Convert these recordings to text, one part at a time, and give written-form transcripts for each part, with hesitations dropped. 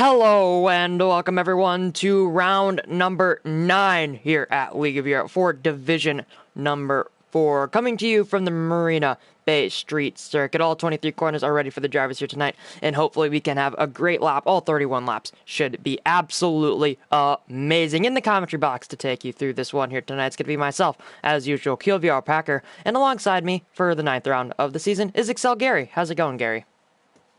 Hello and welcome everyone to round number 9 here at League of Europe for division number 4. Coming to you from the Marina Bay Street Circuit. All 23 corners are ready for the drivers here tonight, and hopefully we can have a great lap. All 31 laps should be absolutely amazing. In the commentary box to take you through this one here tonight, it's going to be myself, as usual, Kielviar Packer, and alongside me for the 9th round of the season is Excel Gary. How's it going, Gary?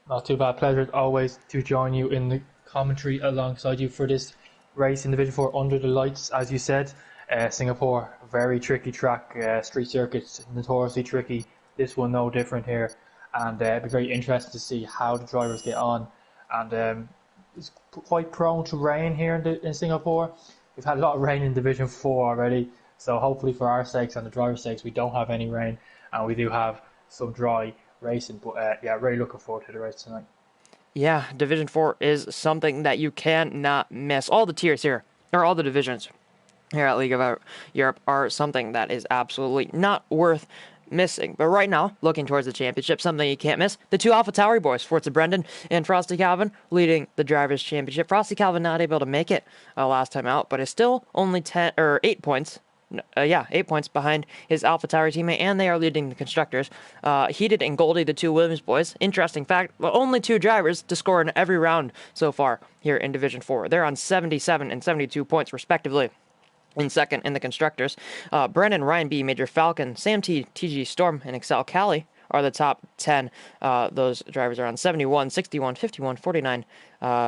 Not too bad. Pleasure always to join you in the commentary alongside you for this race in Division 4 under the lights, as you said. Singapore, very tricky track. Street circuits, notoriously tricky. This one no different here. And it'd be very interesting to see how the drivers get on. And it's quite prone to rain here in Singapore. We've had a lot of rain in Division 4 already. So hopefully for our sakes and the drivers' sakes, we don't have any rain. And we do have some dry racing, but really looking forward to the race tonight. Yeah, Division 4 is something that you cannot miss. All the tiers here, or all the divisions here at League of Europe are something that is absolutely not worth missing. But right now, looking towards the championship, something you can't miss, the two AlphaTauri boys, Forza Brendan and Frosty Calvin, leading the Drivers' Championship. Frosty Calvin not able to make it last time out, but is still only 8 points. 8 points behind his AlphaTauri teammate, and they are leading the constructors. Heated and Goldie, the two Williams boys. Interesting fact, only two drivers to score in every round so far here in Division 4. They're on 77 and 72 points, respectively. In second in the constructors, Brennan, Ryan B, Major Falcon, Sam T, TG Storm, and Excel Cali are the top 10. Those drivers are on 71, 61, 51, 49,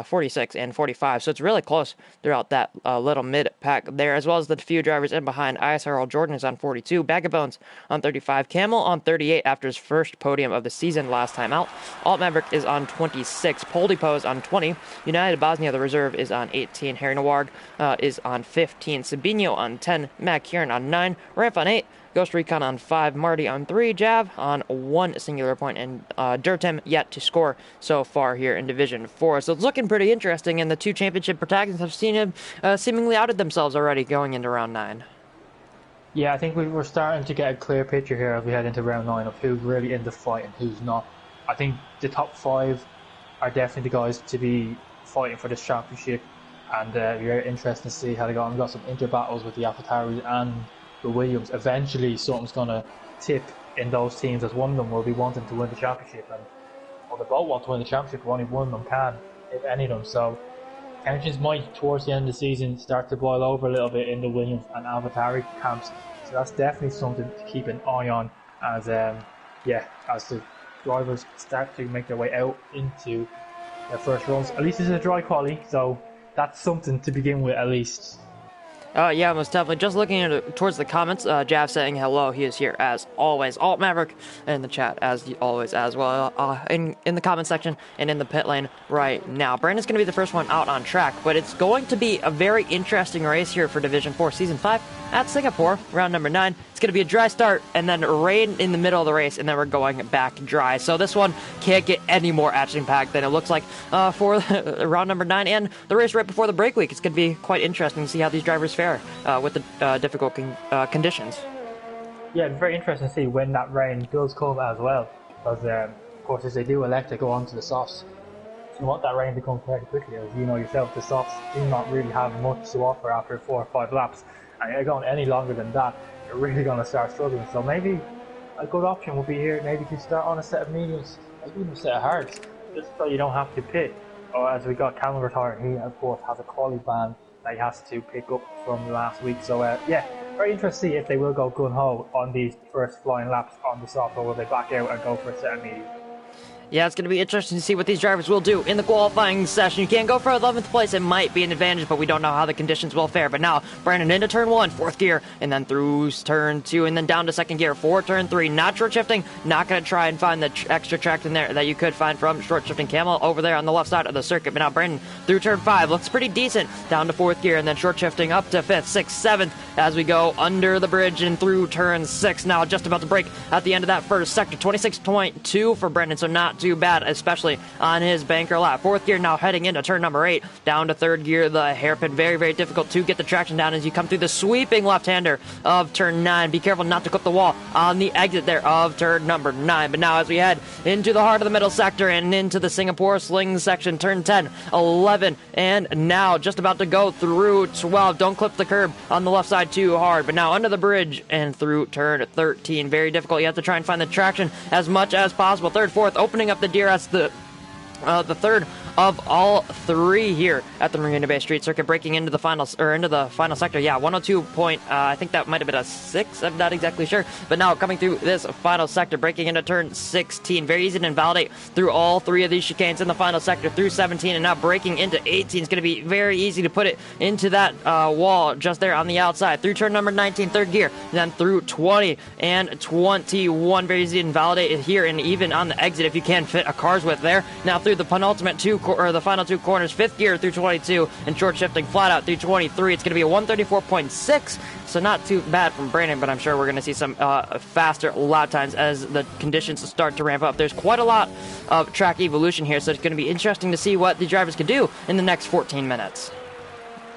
46, and 45. So it's really close throughout that little mid-pack there, as well as the few drivers in behind. ISRL Jordan is on 42, Bag of Bones on 35, Camel on 38 after his first podium of the season last time out. Alt Maverick is on 26, Poldypo is on 20, United Bosnia, the reserve, is on 18, Harry Nawarg is on 15, Sabino on 10, Matt Kieran on 9, Ramp on 8, Ghost Recon on 5, Marty on 3, Jav on 1 singular point, and Dirtim yet to score so far here in Division 4. So it's looking pretty interesting, and the two championship protagonists have seen him seemingly outed themselves already going into round 9. Yeah, I think we're starting to get a clear picture here as we head into round 9 of who's really in the fight and who's not. I think the top 5 are definitely the guys to be fighting for this championship, and very interesting to see how they go. We've got some inter battles with the AlphaTauri and the Williams. Eventually something's going to tip in those teams, as one of them will be wanting to win the championship, and they both want to win the championship, but only one of them can, if any of them. So tensions might towards the end of the season start to boil over a little bit in the Williams and AlphaTauri camps, so that's definitely something to keep an eye on as the drivers start to make their way out into their first runs. At least it's a dry quali, so that's something to begin with at least. Yeah, most definitely. Just looking towards the comments, Jav saying hello. He is here as always. Alt Maverick in the chat as always as well. In the comment section and in the pit lane right now. Brandon's going to be the first one out on track, but it's going to be a very interesting race here for Division 4 Season 5 at Singapore, round number 9. It's going to be a dry start and then rain in the middle of the race, and then we're going back dry. So this one can't get any more action-packed than it looks like for round number 9 and the race right before the break week. It's going to be quite interesting to see how these drivers fare with the difficult conditions. Yeah, it's very interesting to see when that rain does come as well, because of course if they do elect to go onto the softs, you want that rain to come fairly quickly. As you know yourself, the softs do not really have much to offer after 4 or 5 laps, and you're going any longer than that, you're really going to start struggling. So maybe a good option would be here maybe to start on a set of mediums, maybe even a set of hards, just so you don't have to pit. Or as we got Cameron retired, he of course has a quali ban that he has to pick up from last week. So very interesting to see if they will go gun-ho on these first flying laps on the soft, or will they back out and go for a set of mediums. Yeah, it's going to be interesting to see what these drivers will do in the qualifying session. You can't go for 11th place. It might be an advantage, but we don't know how the conditions will fare. But now, Brandon into turn 1, 4th gear, and then through turn 2, and then down to 2nd gear for turn 3. Not short shifting. Not going to try and find the extra track in there that you could find from short shifting Camel over there on the left side of the circuit. But now Brandon through turn 5 looks pretty decent. Down to 4th gear, and then short shifting up to 5th, 6th, 7th as we go under the bridge and through turn 6. Now just about to break at the end of that first sector. 26.2 for Brandon, so not not too bad, especially on his banker lap. Fourth gear now heading into turn number 8, down to third gear, the hairpin. Very, very difficult to get the traction down as you come through the sweeping left-hander of turn 9. Be careful not to clip the wall on the exit there of turn number 9. But now as we head into the heart of the middle sector and into the Singapore Sling section, turn 10, 11, and now just about to go through 12. Don't clip the curb on the left side too hard, but now under the bridge and through turn 13. Very difficult. You have to try and find the traction as much as possible. Third, fourth, opening up the DRS, the third of all 3 here at the Marina Bay Street Circuit, breaking into the final sector. Yeah, 102 point. I think that might have been a 6. I'm not exactly sure. But now coming through this final sector, breaking into turn 16. Very easy to invalidate through all 3 of these chicanes in the final sector through 17, and now breaking into 18 is going to be very easy to put it into that wall just there on the outside. Through turn number 19, third gear, then through 20 and 21. Very easy to invalidate it here, and even on the exit if you can fit a car's width there. Now through the penultimate the final 2 corners, fifth gear through 22, and short shifting flat out through 23. It's going to be a 134.6, so not too bad from Brandon, but I'm sure we're going to see some faster lap times as the conditions start to ramp up. There's quite a lot of track evolution here, so it's going to be interesting to see what the drivers can do in the next 14 minutes.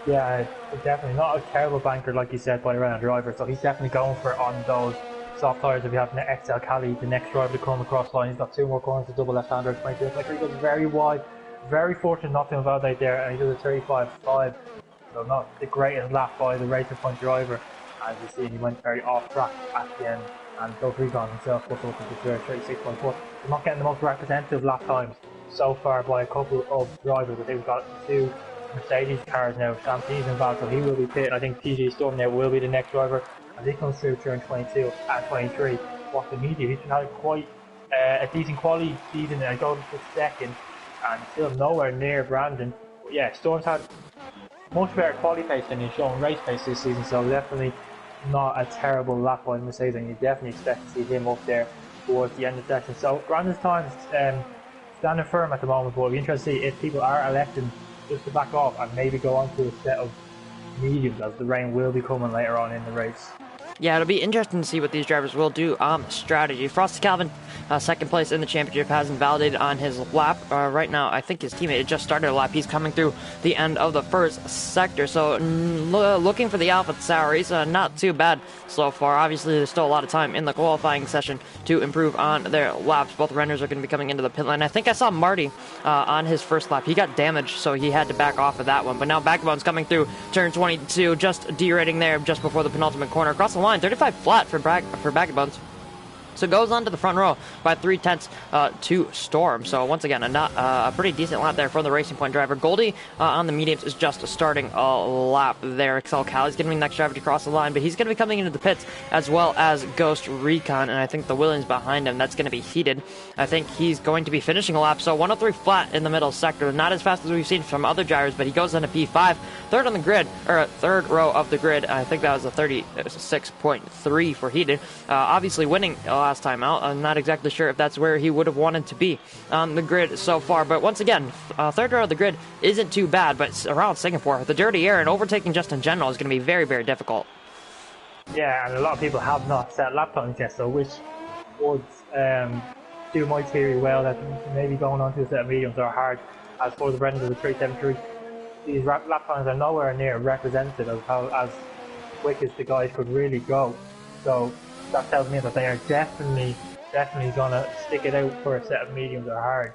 Yeah, definitely not a terrible banker, like you said, by the Renault driver, so he's definitely going for it on those soft tyres. If you have an XL Cali, the next driver to come across line, he's got 2 more corners, a double left-hander, 22. Like, he goes very wide, very fortunate not to invalidate there, and he does a 35.5, so not the greatest lap by the Racing Point driver. As you see, he went very off track at the end, and Doug Recon himself was looking to 36.4. He's not getting the most representative lap times so far by a couple of drivers. I think we've got 2 Mercedes cars now. Champagne's involved, so he will be pitted. I think TJ Storm now will be the next driver as he comes through turn 22 and 23. What the media, he's had quite a decent quality season, and going to second, and still nowhere near Brandon. But yeah, Storm's had much better quality pace than he's shown race pace this season, so definitely not a terrible lap by Mercedes, and you definitely expect to see him up there towards the end of the session. So Brandon's time's standing firm at the moment, but it'll be interesting to see if people are electing just to back off and maybe go on to a set of mediums, as the rain will be coming later on in the race. Yeah, it'll be interesting to see what these drivers will do on strategy. Frosty Calvin, second place in the championship, hasn't validated on his lap. Right now, I think his teammate just started a lap. He's coming through the end of the first sector. So looking for the Alpha Sauris, not too bad so far. Obviously, there's still a lot of time in the qualifying session to improve on their laps. Both runners are going to be coming into the pit lane. I think I saw Marty on his first lap. He got damaged, so he had to back off of that one. But now Backbone's coming through turn 22, just derating there just before the penultimate corner. Across the line, 35 flat for Backbones. So goes on to the front row by 3/10 to Storm. So once again, a pretty decent lap there for the Racing Point driver. Goldie on the mediums is just starting a lap there. XL Cali's going to be the next driver to cross the line, but he's going to be coming into the pits as well as Ghost Recon, and I think the Williams behind him, that's going to be heated. I think he's going to be finishing a lap, so 103 flat in the middle sector. Not as fast as we've seen from other drivers, but he goes into P5. Third on the grid, or third row of the grid. I think that was a 36.3 for heated. Obviously winning last time out. I'm not exactly sure if that's where he would have wanted to be on the grid so far, but once again, third row of the grid isn't too bad, but around Singapore, the dirty air and overtaking just in general is going to be very, very difficult. Yeah, and a lot of people have not set lap times yet, so which would do my theory well, that maybe going on to a set of mediums are hard. As for the Brendan of the 373, these lap times are nowhere near representative of how as quick as the guys could really go. So that tells me that they are definitely going to stick it out for a set of mediums or hard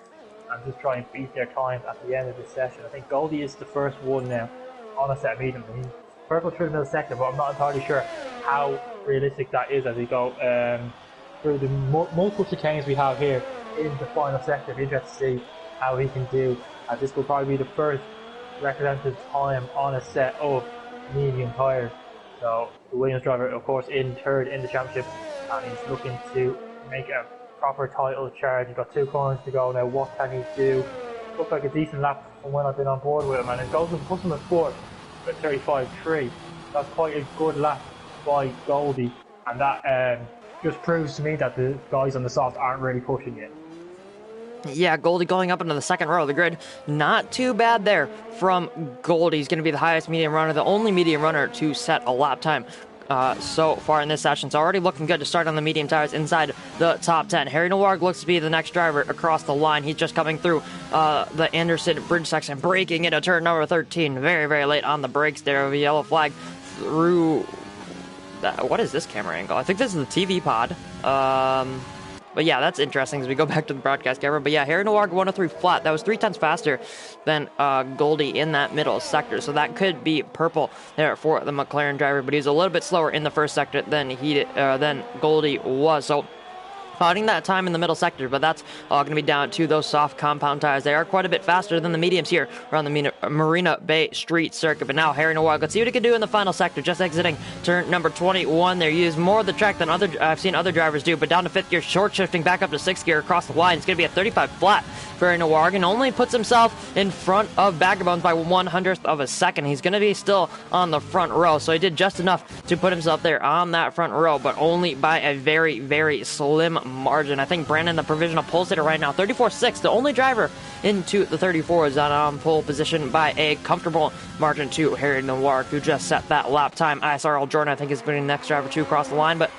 and just try and beat their times at the end of the session. I think Goldie is the first one now on a set of mediums. He's purple through the middle sector, but I'm not entirely sure how realistic that is as we go through the multiple chicanes we have here in the final sector. It'll be interesting to see how he can do, as this will probably be the first representative time on a set of medium tyres. So the Williams driver, of course, in third in the championship, and he's looking to make a proper title charge. He's got 2 corners to go now. What can he do? Looks like a decent lap from when I've been on board with him, and it goes and puts him at fourth at 35.3. That's quite a good lap by Goldie, and that just proves to me that the guys on the soft aren't really pushing it. Yeah, Goldie going up into the second row of the grid. Not too bad there from Goldie. He's going to be the highest medium runner, the only medium runner to set a lap time so far in this session. It's already looking good to start on the medium tires inside the top 10. Harry Neward looks to be the next driver across the line. He's just coming through the Anderson Bridge section, braking into turn number 13. Very, very late on the brakes there. A yellow flag through... What is this camera angle? I think this is the TV pod. But yeah, that's interesting as we go back to the broadcast camera. But yeah, Harry Neward 103 flat. That was 3/10 faster than Goldie in that middle sector. So that could be purple there for the McLaren driver. But he's a little bit slower in the first sector than Goldie was. So finding that time in the middle sector, but that's going to be down to those soft compound tires. They are quite a bit faster than the mediums here around the Marina Bay Street circuit. But now Harry Neward, let's see what he can do in the final sector, just exiting turn number 21 there. Used more of the track than I've seen other drivers do, but down to 5th gear, short shifting back up to 6th gear across the line. It's going to be a 35 flat for Harry Neward, and only puts himself in front of Baggerbones by 1/100th of a second. He's going to be still on the front row, so he did just enough to put himself there on that front row, but only by a very, very slim margin. I think Brandon, the provisional pole sitter right now, 34.6, the only driver into the 34, is on pole position by a comfortable margin to Harry Neward, who just set that lap time. ISRL Jordan, I think, is being the next driver to cross the line, but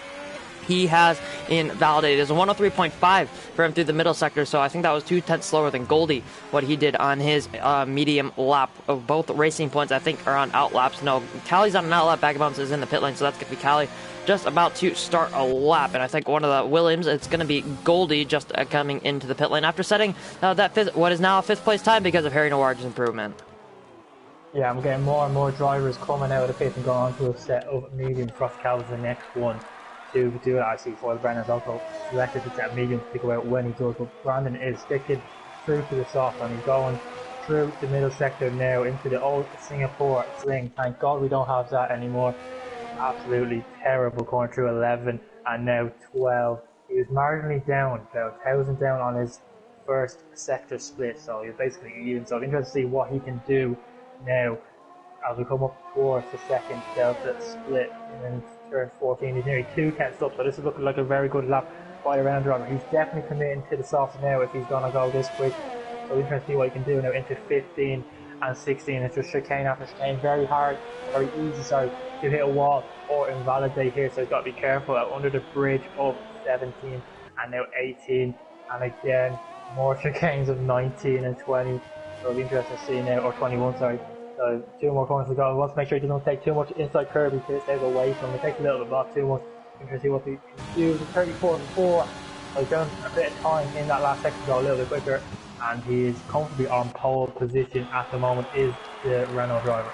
he has invalidated. It's a 103.5 for him through the middle sector, so I think that was 2/10 slower than Goldie, what he did on his medium lap. Of both racing points, I think, are on out laps. No, Callie's on an out lap. Baggerbones is in the pit lane, so that's going to be Callie just about to start a lap. And I think one of the Williams, it's going to be Goldie just coming into the pit lane after setting what is now a 5th place time because of Harry Neward's improvement. Yeah, I'm getting more and more drivers coming out of the pit and going on to a set of medium. Frost Calvin's the next one to do it. I see Foyle Brennan's also selected to set medium to go out when he does, but Brandon is sticking through to the soft, and he's going through the middle sector now into the old Singapore sling. Thank God we don't have that anymore. Absolutely terrible going through 11 and now 12. He was marginally down, about 1,000 down on his first sector split, so he was basically even. So I'm interested to see what he can do now as we come up towards the second delta split in turn 14. He's nearly 2/10 up, so this is looking like a very good lap by the round driver. He's definitely committing to the softs now if he's going to go this quick. So we're interested to see what he can do now into 15 and 16. It's just chicane after chicane, very hard, very easy, sorry, to hit a wall or invalidate here, so he's got to be careful out under the bridge of 17 and now 18, and again more chicanes of 19 and 20. So it'll be interesting to see now, or 21, sorry. So 2 more corners to go. We want to make sure he doesn't take too much inside curve, he stays away from him. It takes a little bit, not too much. Interesting to see what he can do. The 34.4. So he's done a bit of time in that last section to go a little bit quicker, and he is comfortably on pole position at the moment, is the Renault driver.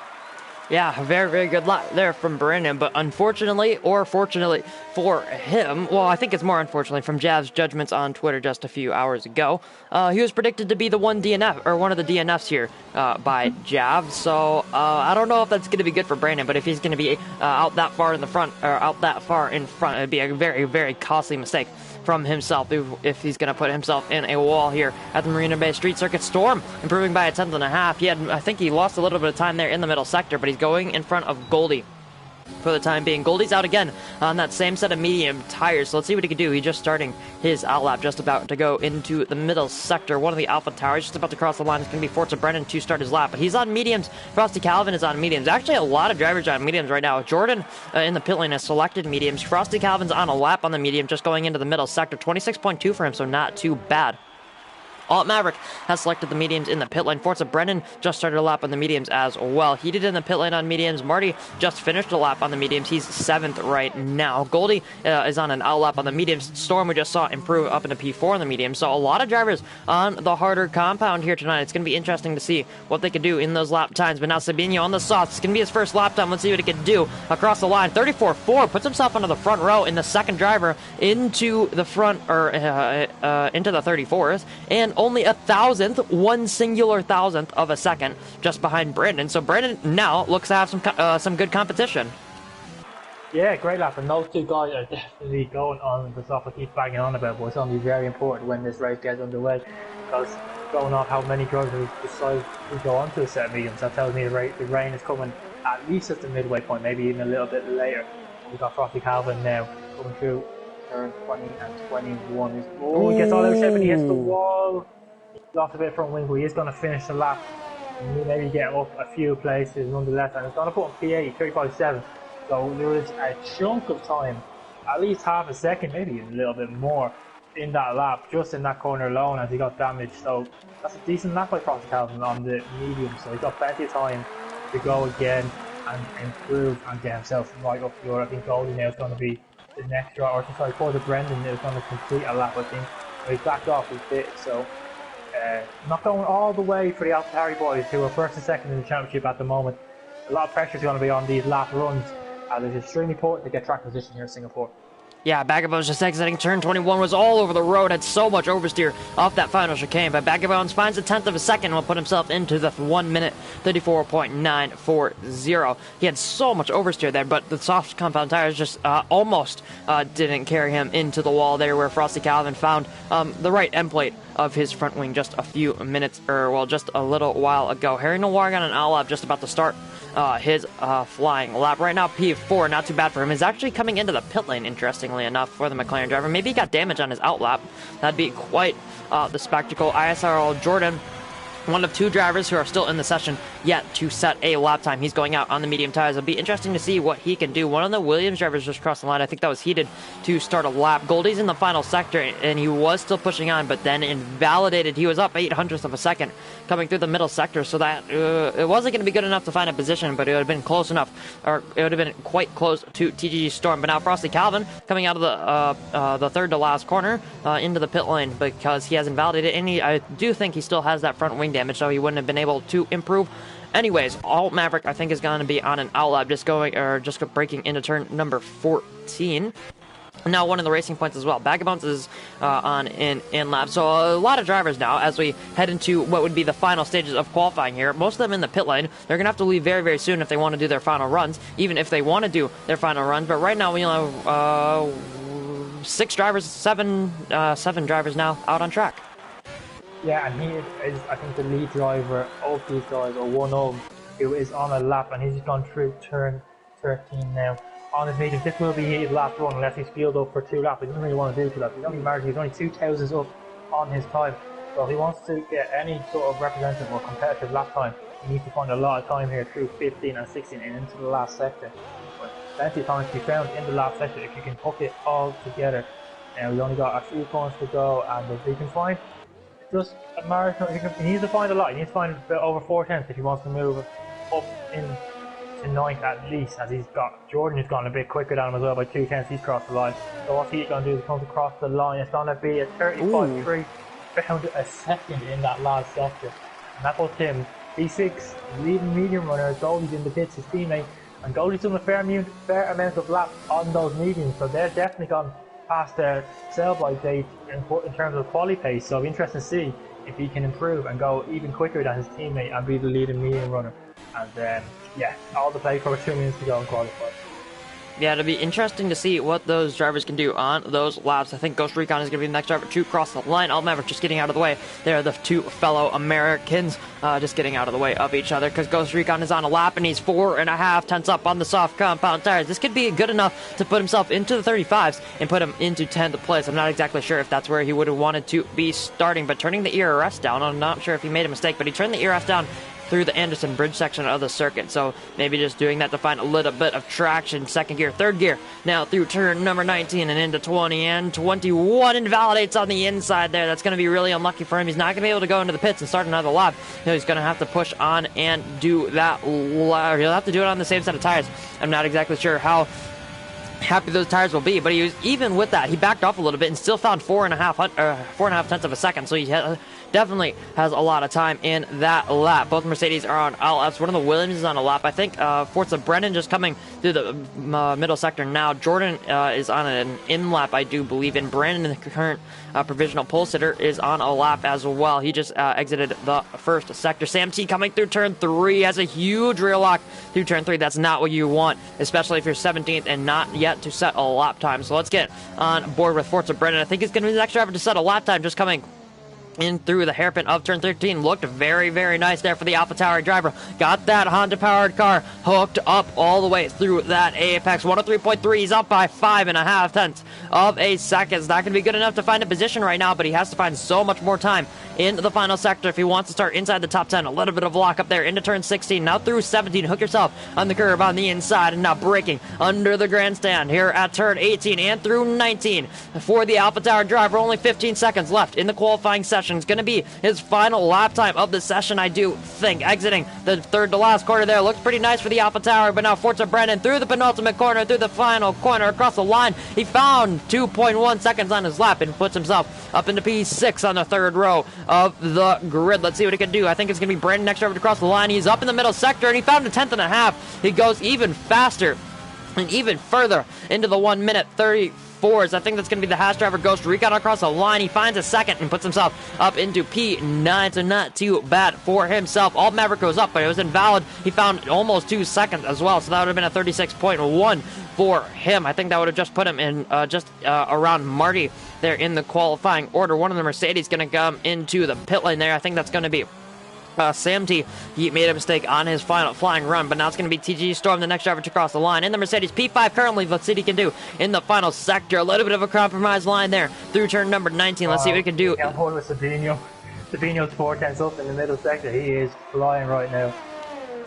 Yeah, very, very good lap there from Brandon, but unfortunately, or fortunately for him, well, I think it's more unfortunately from Jav's judgments on Twitter just a few hours ago, he was predicted to be the one of the DNFs here by Jav, so I don't know if that's going to be good for Brandon, but if he's going to be out that far in front, it'd be a very, very costly mistake from himself if he's going to put himself in a wall here at the Marina Bay Street Circuit. Storm improving by 1/10.5. I think he lost a little bit of time there in the middle sector, but he's going in front of Goldie for the time being. Goldie's out again on that same set of medium tires, so let's see what he can do. He's just starting his outlap, just about to go into the middle sector. One of the Alpha Towers just about to cross the line. It's going to be Forza Brennan to start his lap, but he's on mediums. Frosty Calvin is on mediums. Actually, a lot of drivers on mediums right now. Jordan in the pit lane has selected mediums. Frosty Calvin's on a lap on the medium, just going into the middle sector. 26.2 for him, so not too bad. Alt Maverick has selected the mediums in the pit lane. Forza Brennan just started a lap on the mediums as well. He did in the pit lane on mediums. Marty just finished a lap on the mediums. He's 7th right now. Goldie is on an out lap on the mediums. Storm, we just saw improve up into P4 on the mediums. So a lot of drivers on the harder compound here tonight. It's going to be interesting to see what they can do in those lap times. But now Sabino on the soft. It's going to be his first lap time. Let's see what he can do across the line. 34.4 puts himself onto the front row in the second driver into the front, or into the 34th, and only one singular thousandth of a second just behind Brandon. So Brandon now looks to have some good competition. Yeah, great lap, and those two guys are definitely going on the stuff I keep banging on about, but it's going to be very important when this race gets underway, because going off how many drivers decide to go on to a set of mediums, that tells me the rain is coming at least at the midway point, maybe even a little bit later. We've got Frosty Calvin now coming through turn 20 and 21. He gets all out of shape and he hits the wall. He's lost a bit front wing, but he is going to finish the lap. Maybe get up a few places nonetheless, and it's going to put him P8, 35.7. So there was a chunk of time, at least half a second, maybe a little bit more, in that lap, just in that corner alone as he got damaged. So that's a decent lap by Frosty Calvin on the medium, so he's got plenty of time to go again and improve and get himself right up the order. I think Goldie now is going to be the next driver, or sorry, for the Brendan is going to complete a lap, I think. He's backed off a bit, so not going all the way for the AlphaTauri boys, who are first and second in the championship at the moment. A lot of pressure is going to be on these lap runs, and it's extremely important to get track position here in Singapore. Yeah, Vagabonds just exiting turn 21, was all over the road, had so much oversteer off that final chicane, but Vagabonds finds a tenth of a second and will put himself into the 1 minute 34.940. He had so much oversteer there, but the soft compound tires just almost didn't carry him into the wall there, where Frosty Calvin found the right end plate of his front wing just a few minutes, just a little while ago. Harry Nwargan and Alab just about to start his flying lap. Right now, P4, not too bad for him, is actually coming into the pit lane, interestingly enough, for the McLaren driver. Maybe he got damage on his outlap. That'd be quite the spectacle. ISRL Jordan, one of two drivers who are still in the session yet to set a lap time. He's going out on the medium tires. It'll be interesting to see what he can do. One of the Williams drivers just crossed the line. I think that was heated to start a lap. Goldie's in the final sector, and he was still pushing on, but then invalidated. He was up 0.08 of a second coming through the middle sector, so that it wasn't going to be good enough to find a position, but it would have been close enough, or it would have been quite close to TGG Storm. But now Frosty Calvin coming out of the third to last corner into the pit lane because he has invalidated, and I do think he still has that front wing damage, so he wouldn't have been able to improve. Anyways, Alt Maverick I think is going to be on an outlap, just breaking into turn number 14. Now one of the racing points as well. Vagabonds is on in lap. So a lot of drivers now as we head into what would be the final stages of qualifying here. Most of them in the pit lane. They're going to have to leave very, very soon if they want to do their final runs, even if they want to do their final runs. But right now we have seven drivers now out on track. Yeah, and he is, I think, the lead driver of these guys, or one of, who is on a lap, and he's gone through turn 13 now. On his medium, this will be his last run unless he's fueled up for 2 laps. He doesn't really want to do 2 laps. He's only margin, he's only 2,000s up on his time. So if he wants to get any sort of representative or competitive lap time, he needs to find a lot of time here through 15 and 16 and into the last sector. But plenty of time to be found in the last sector if you can hook it all together. Now we've only got a few corners to go, and if he can find just a margin, he needs to find a lot. He needs to find a bit over 4 tenths if he wants to move up in to 9th at least, as he's got Jordan has gone a bit quicker than him as well by 2 tenths. He's crossed the line. So what's he going to do? He comes across the line. It's going to be a 35.3, found a second in that last sector, and that puts him P6, leading medium runner. Goldie's in the pits, his teammate, and Goldie's done a fair amount of laps on those mediums, so they're definitely gone past their sell-by date in terms of quality pace. So it'll be interesting to see if he can improve and go even quicker than his teammate and be the leading medium runner. And yeah, all the play for 2 minutes to go and qualify. Yeah, it'll be interesting to see what those drivers can do on those laps. I think Ghost Recon is going to be the next driver to cross the line. Alt Maverick just getting out of the way. They're the two fellow Americans just getting out of the way of each other because Ghost Recon is on a lap and he's 4.5 tenths up on the soft compound tires. This could be good enough to put himself into the 35s and put him into 10th place. I'm not exactly sure if that's where he would have wanted to be starting, but turning the ERS down, I'm not sure if he made a mistake, but he turned the ERS down through the Anderson Bridge section of the circuit, so maybe just doing that to find a little bit of traction. Second gear, third gear, now through turn number 19 and into 20 and 21, invalidates on the inside there. That's going to be really unlucky for him. He's not going to be able to go into the pits and start another lap. He's going to have to push on and do that. He'll have to do it on the same set of tires. I'm not exactly sure how happy those tires will be, but he was, even with that, he backed off a little bit and still found 4.5 tenths of a second, so he definitely has a lot of time in that lap. Both Mercedes are on all laps. One of the Williams is on a lap. I think Forza Brennan just coming through the middle sector now. Jordan is on an in lap, I do believe, and Brandon, the current provisional pole sitter, is on a lap as well. He just exited the first sector. Sam T coming through turn 3 has a huge rear lock through turn 3. That's not what you want, especially if you're 17th and not yet to set a lap time. So let's get on board with Forza Brennan. I think he's going to be the next driver to set a lap time, just coming in through the hairpin of turn 13. Looked very, very nice there for the AlphaTauri driver. Got that Honda-powered car hooked up all the way through that apex. 103.3. He's up by 5.5 tenths of a second. It's not going to be good enough to find a position right now, but he has to find so much more time in the final sector if he wants to start inside the top 10. A little bit of lock up there into turn 16. Now through 17. Hook yourself on the curb on the inside and now braking under the grandstand here at turn 18 and through 19 for the Alpha Tower driver. Only 15 seconds left in the qualifying session. It's going to be his final lap time of the session, I do think. Exiting the third to last corner there. Looks pretty nice for the Alpha Tower, but now Forza Brendan through the penultimate corner, through the final corner, across the line. He found 2.1 seconds on his lap and puts himself up into P6 on the third row of the grid. Let's see what he can do. I think it's going to be Brandon next over to cross the line. He's up in the middle sector, and he found a 10th and a half. He goes even faster and even further into the 1 minute 34s. I think that's going to be the Haas driver Ghost Recon across the line. He finds a second and puts himself up into P9, so not too bad for himself. All Maverick goes up, but it was invalid. He found almost 2 seconds as well, so that would have been a 36.1 for him. I think that would have just put him in just around Marty there in the qualifying order. One of the Mercedes going to come into the pit lane there. I think that's going to be Sam T. He made a mistake on his final flying run, but now it's going to be TG Storm, the next driver to cross the line. In the Mercedes P5 currently, let's see what he can do in the final sector. A little bit of a compromise line there through turn number 19. Let's see what he can do. I'm holding with Sabino. Sabino's 4 tenths up in the middle sector. He is flying right now.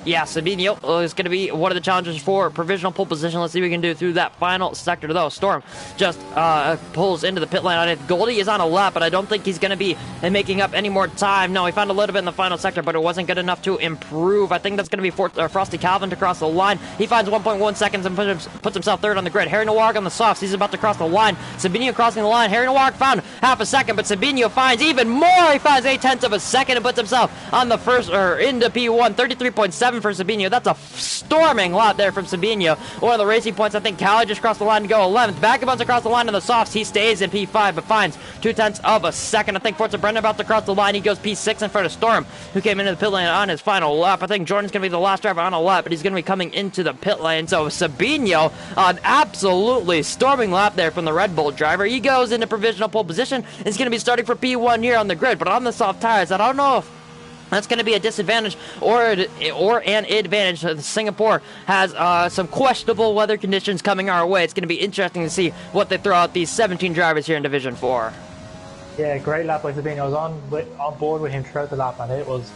Yeah, Sabino is going to be one of the challengers for provisional pole position. Let's see what we can do through that final sector, though. Storm just pulls into the pit lane on it. Goldie is on a lap, but I don't think he's going to be making up any more time. No, he found a little bit in the final sector, but it wasn't good enough to improve. I think that's going to be Frosty Calvin to cross the line. He finds 1.1 seconds and puts himself third on the grid. Harry Noir on the softs. He's about to cross the line. Sabino crossing the line. Harry Noir found half a second, but Sabino finds even more. He finds 8/10 of a second and puts himself on the first, or into P1. 33.7 for Sabino. That's a storming lot there from Sabino. One of the racing points, I think Callie just crossed the line to go 11th. Vagabonds across the line on the softs. He stays in P5, but finds 2/10 of a second. I think Forza Brendan about to cross the line. He goes P6 in front of Storm, who came into the pit lane on his final lap. I think Jordan's going to be the last driver on a lap, but he's going to be coming into the pit lane. So Sabino, an absolutely storming lap there from the Red Bull driver. He goes into provisional pole position. He's going to be starting for P1 here on the grid, but on the soft tires, I don't know if that's going to be a disadvantage or an advantage. Singapore has some questionable weather conditions coming our way. It's going to be interesting to see what they throw out these 17 drivers here in Division 4. Yeah, great lap by Sabino. I was on board with him throughout the lap, and it was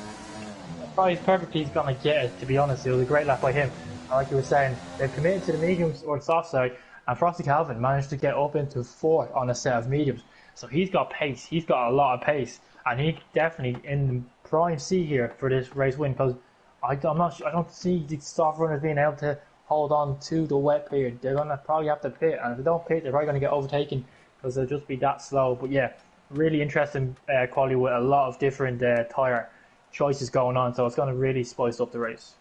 probably perfectly he's going to get it, to be honest. It was a great lap by him. And like you were saying, they've committed to the mediums or the soft side, and Frosty Calvin managed to get up into 4th on a set of mediums. So he's got pace. He's got a lot of pace, and he definitely in the prime C here for this race win, because I don't see the soft runners being able to hold on to the wet period. They're going to probably have to pit, and if they don't pit, they're probably going to get overtaken because they'll just be that slow. But yeah, really interesting quality with a lot of different tyre choices going on, so it's going to really spice up the race.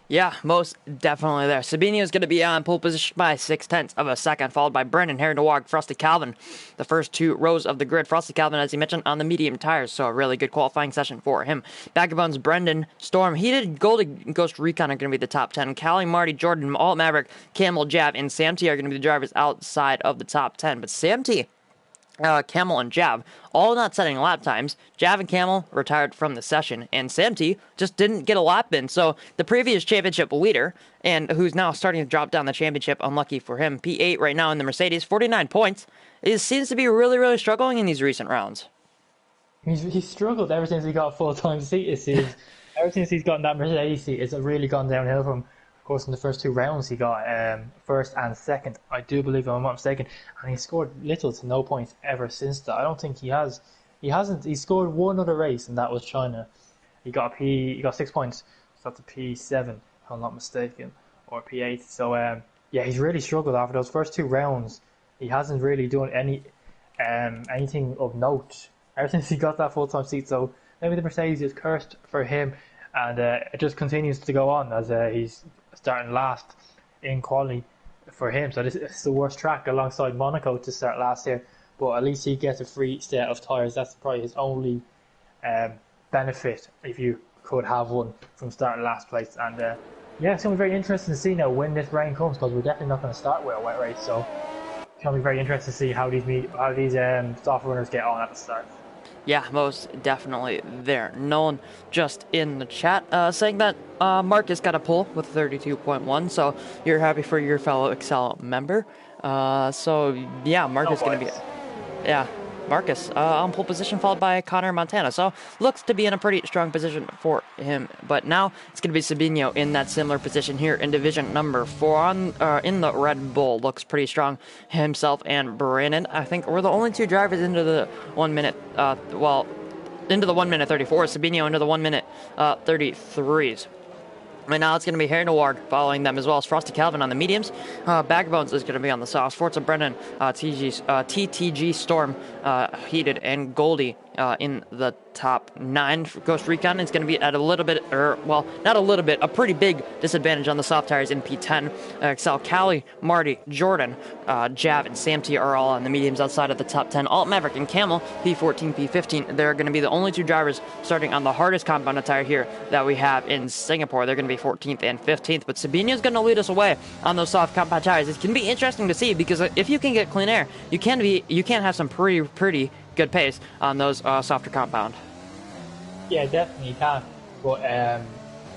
Yeah, most definitely there. Sabino is going to be on pole position by 6/10 of a second, followed by Brendan, Harry Noir, Frosty Calvin. The first 2 rows of the grid. Frosty Calvin, as he mentioned, on the medium tires, so a really good qualifying session for him. Vagabonds, Brendan, Storm, Heated, Ghost Recon are going to be the top 10. Callie, Marty, Jordan, Alt Maverick, Camel, Jav, and Sam T are going to be the drivers outside of the top 10. But Sam T, Camel and Jav, all not setting lap times. Jav and Camel retired from the session, and Sam T just didn't get a lap in. So the previous championship leader, and who's now starting to drop down the championship, unlucky for him, P8 right now in the Mercedes, 49 points, seems to be really, really struggling in these recent rounds. He's struggled ever since he got a full-time seat, it seems. Ever since he's gotten that Mercedes seat, it's really gone downhill for him. Of course, in the first 2 rounds, he got 1st and 2nd, I do believe, if I'm not mistaken, and he scored little to no points ever since that. I don't think he has. He scored one other race, and that was China. He got 6 points, so that's a P7, if I'm not mistaken, or P8. So yeah, he's really struggled after those first 2 rounds. He hasn't really done anything of note ever since he got that full-time seat. So maybe the Mercedes is cursed for him, and it just continues to go on as he's starting last in quality for him. So this is the worst track alongside Monaco to start last here, but at least he gets a free set of tyres. That's probably his only benefit, if you could have one, from starting last place. And yeah, it's going to be very interesting to see now when this rain comes, because we're definitely not going to start with a wet race. So it's going to be very interesting to see how these soft runners get on at the start. Yeah, most definitely there. Nolan just in the chat saying that Marcus got a pull with 32.1, so you're happy for your fellow Excel member. So yeah, Marcus going to be... Yeah, Marcus on pole position, followed by Connor Montana. So looks to be in a pretty strong position for him. But now it's going to be Sabino in that similar position here in division number 4 on in the Red Bull. Looks pretty strong himself and Brandon. I think we're the only 2 drivers into the 1 minute. Into the 1 minute 34. Sabino into the 1 minute 33s. Right now, it's going to be Harry Noward following them, as well as Frosty Calvin on the mediums. Backbones is going to be on the softs. Forza Brennan, TTG Storm, Heated, and Goldie in the top 9. Ghost Recon is going to be at a little bit, not a little bit, a pretty big disadvantage on the soft tires in P10. Excel, Callie, Marty, Jordan, Jav, and Sam T are all on the mediums outside of the top 10. Alt Maverick and Camel, P14, P15. They're going to be the only 2 drivers starting on the hardest compound tire here that we have in Singapore. They're going to be 14th and 15th, but Sabino is going to lead us away on those soft compound tires. It can be interesting to see because if you can get clean air, you can have some pretty good pace on those softer compound. Yeah, definitely can, but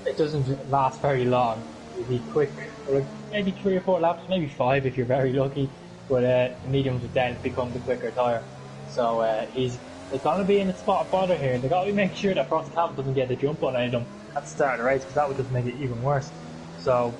it doesn't last very long. It'll be quick, for maybe 3 or 4 laps, maybe 5 if you're very lucky, but the mediums would then become the quicker tyre. So they're going to be in a spot of bother here. They've got to make sure that Frosty Calvin doesn't get the jump on any of them at the start of the race, because that would just make it even worse. So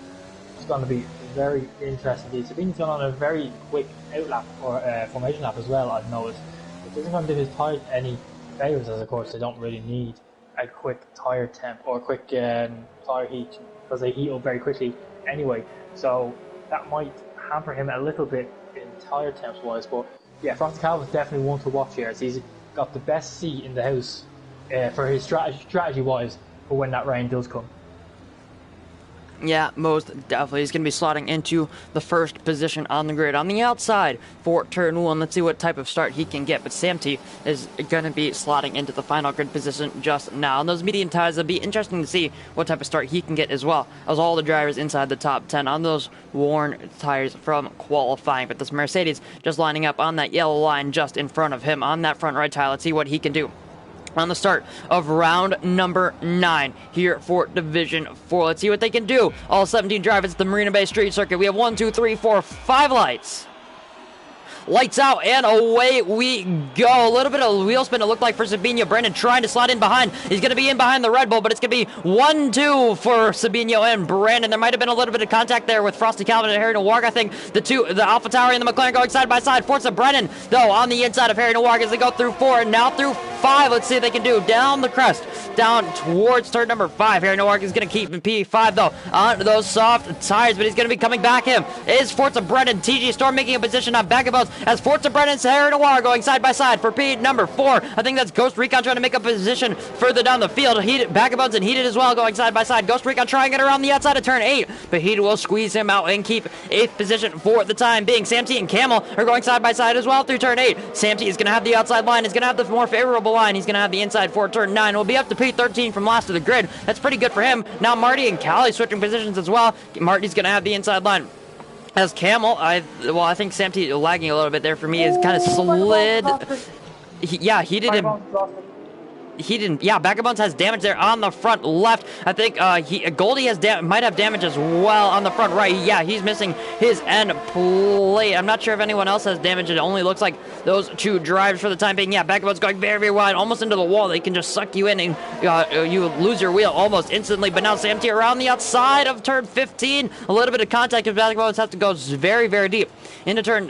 it's going to be very interesting. Sabino's gone on a very quick outlap or formation lap as well, I've noticed. It doesn't going to do his tyres any favours, as of course they don't really need a quick tyre temp or quick tyre heat, because they heat up very quickly anyway. So that might hamper him a little bit in tyre temps wise. But yeah, Frosty Calvin's definitely one to watch here, as he's got the best seat in the house for his strategy wise for when that rain does come. Yeah, most definitely. He's going to be slotting into the first position on the grid on the outside for turn 1. Let's see what type of start he can get. But Sam T is going to be slotting into the final grid position just now. And those medium tires, it'll be interesting to see what type of start he can get as well as all the drivers inside the top 10 on those worn tires from qualifying. But this Mercedes just lining up on that yellow line just in front of him on that front right tire. Let's see what he can do on the start of round number 9 here for Division 4. Let's see what they can do. All 17 drivers at the Marina Bay Street Circuit. We have 1, 2, 3, 4, 5 lights. Lights out, and away we go. A little bit of wheel spin, it looked like, for Sabino. Brandon trying to slide in behind. He's going to be in behind the Red Bull, but it's going to be 1-2 for Sabino and Brandon. There might have been a little bit of contact there with Frosty Calvin and Harry Nowar. I think the Alpha Tauri and the McLaren going side by side. Forza Brennan, though, on the inside of Harry Nowar as they go through 4 and now through 5. Let's see what they can do. Down the crest, down towards turn number 5. Harry Nowar is going to keep in P5, though, on those soft tires, but he's going to be coming back him. Is Forza Brennan. TG Storm making a position on back of boats as Forza Brennan and Harry Nowar going side by side for P number 4. I think that's Ghost Recon trying to make a position further down the field. Backbones and Heated as well going side by side. Ghost Recon trying to get around the outside of turn 8, but Heated will squeeze him out and keep 8th position for the time being. Sam T and Camel are going side by side as well through turn 8. Sam T is going to have the outside line. He's going to have the more favorable line. He's going to have the inside for turn 9. We'll be up to P13 from last to the grid. That's pretty good for him. Now Marty and Callie switching positions as well. Marty's going to have the inside line. As Camel, I think Sam T lagging a little bit there for me. Is kind of slid. He didn't. He didn't. Yeah, Backbones has damage there on the front left. I think Goldie might have damage as well on the front right. Yeah, he's missing his end plate. I'm not sure if anyone else has damage. It only looks like those 2 drivers for the time being. Yeah, Backbones going very, very wide, almost into the wall. They can just suck you in and you lose your wheel almost instantly. But now Sam T around the outside of turn 15. A little bit of contact if Backbones has to go very, very deep into turn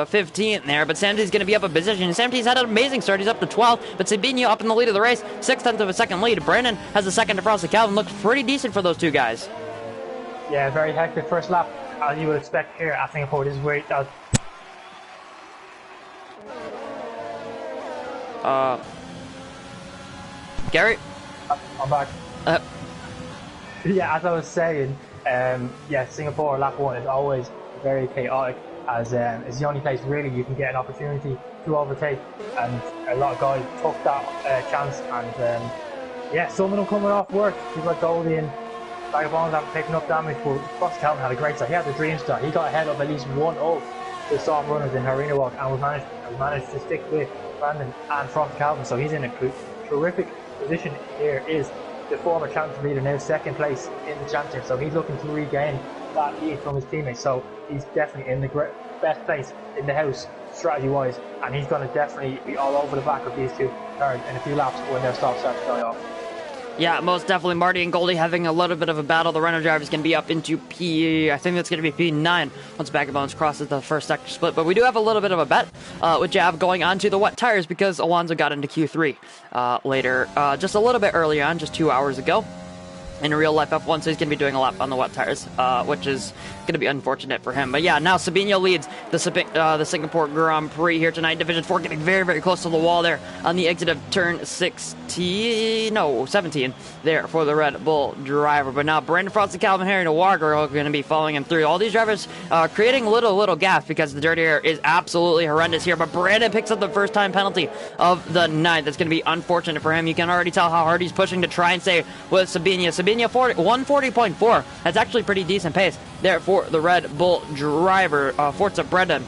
15 there. But Sam T's going to be up a position. Sam T's had an amazing start. He's up to 12. But Sabino up in the lead of the race. 6/10 of a second lead. Brandon has a second to Frosty Calvin. Looks pretty decent for those 2 guys. Yeah, very hectic first lap, as you would expect here at Singapore. This is where Gary? I'm back. Yeah, as I was saying, Singapore lap 1 is always very chaotic, as it's the only place really you can get an opportunity to overtake, and a lot of guys took that chance, and some of them coming off work. People like Goldie and Vagabonds have taken up damage, but Frosty Calvin had a great start. He had the dream start. He got ahead of at least one of the soft runners in Harina Walk and was managed to stick with Brandon and Frosty Calvin, so he's in a terrific position here. Is the former championship leader now 2nd place in the championship, so he's looking to regain that lead from his teammates, so he's definitely in the best place in the house strategy-wise, and he's going to definitely be all over the back of these two cars in a few laps when their stop starts to die off. Yeah, most definitely. Marty and Goldie having a little bit of a battle. The Renault driver is going to be up into I think that's going to be P9 once Bag of Bones crosses the first sector split. But we do have a little bit of a bet with Jav going on to the wet tires because Alonso got into Q3 later, just a little bit earlier on, just 2 hours ago. In real life F1, so he's going to be doing a lap on the wet tires, which is going to be unfortunate for him. But yeah, now Sabino leads the Singapore Grand Prix here tonight. Division 4 getting very, very close to the wall there on the exit of turn 17 there for the Red Bull driver. But now Brandon Frost and Calvin Harry Noir are going to be following him through. All these drivers creating little gaps because the dirty air is absolutely horrendous here. But Brandon picks up the first time penalty of the night. That's going to be unfortunate for him. You can already tell how hard he's pushing to try and stay with Sabino. Sabino 140.4. That's actually pretty decent pace there for the Red Bull driver. Forza Brendan,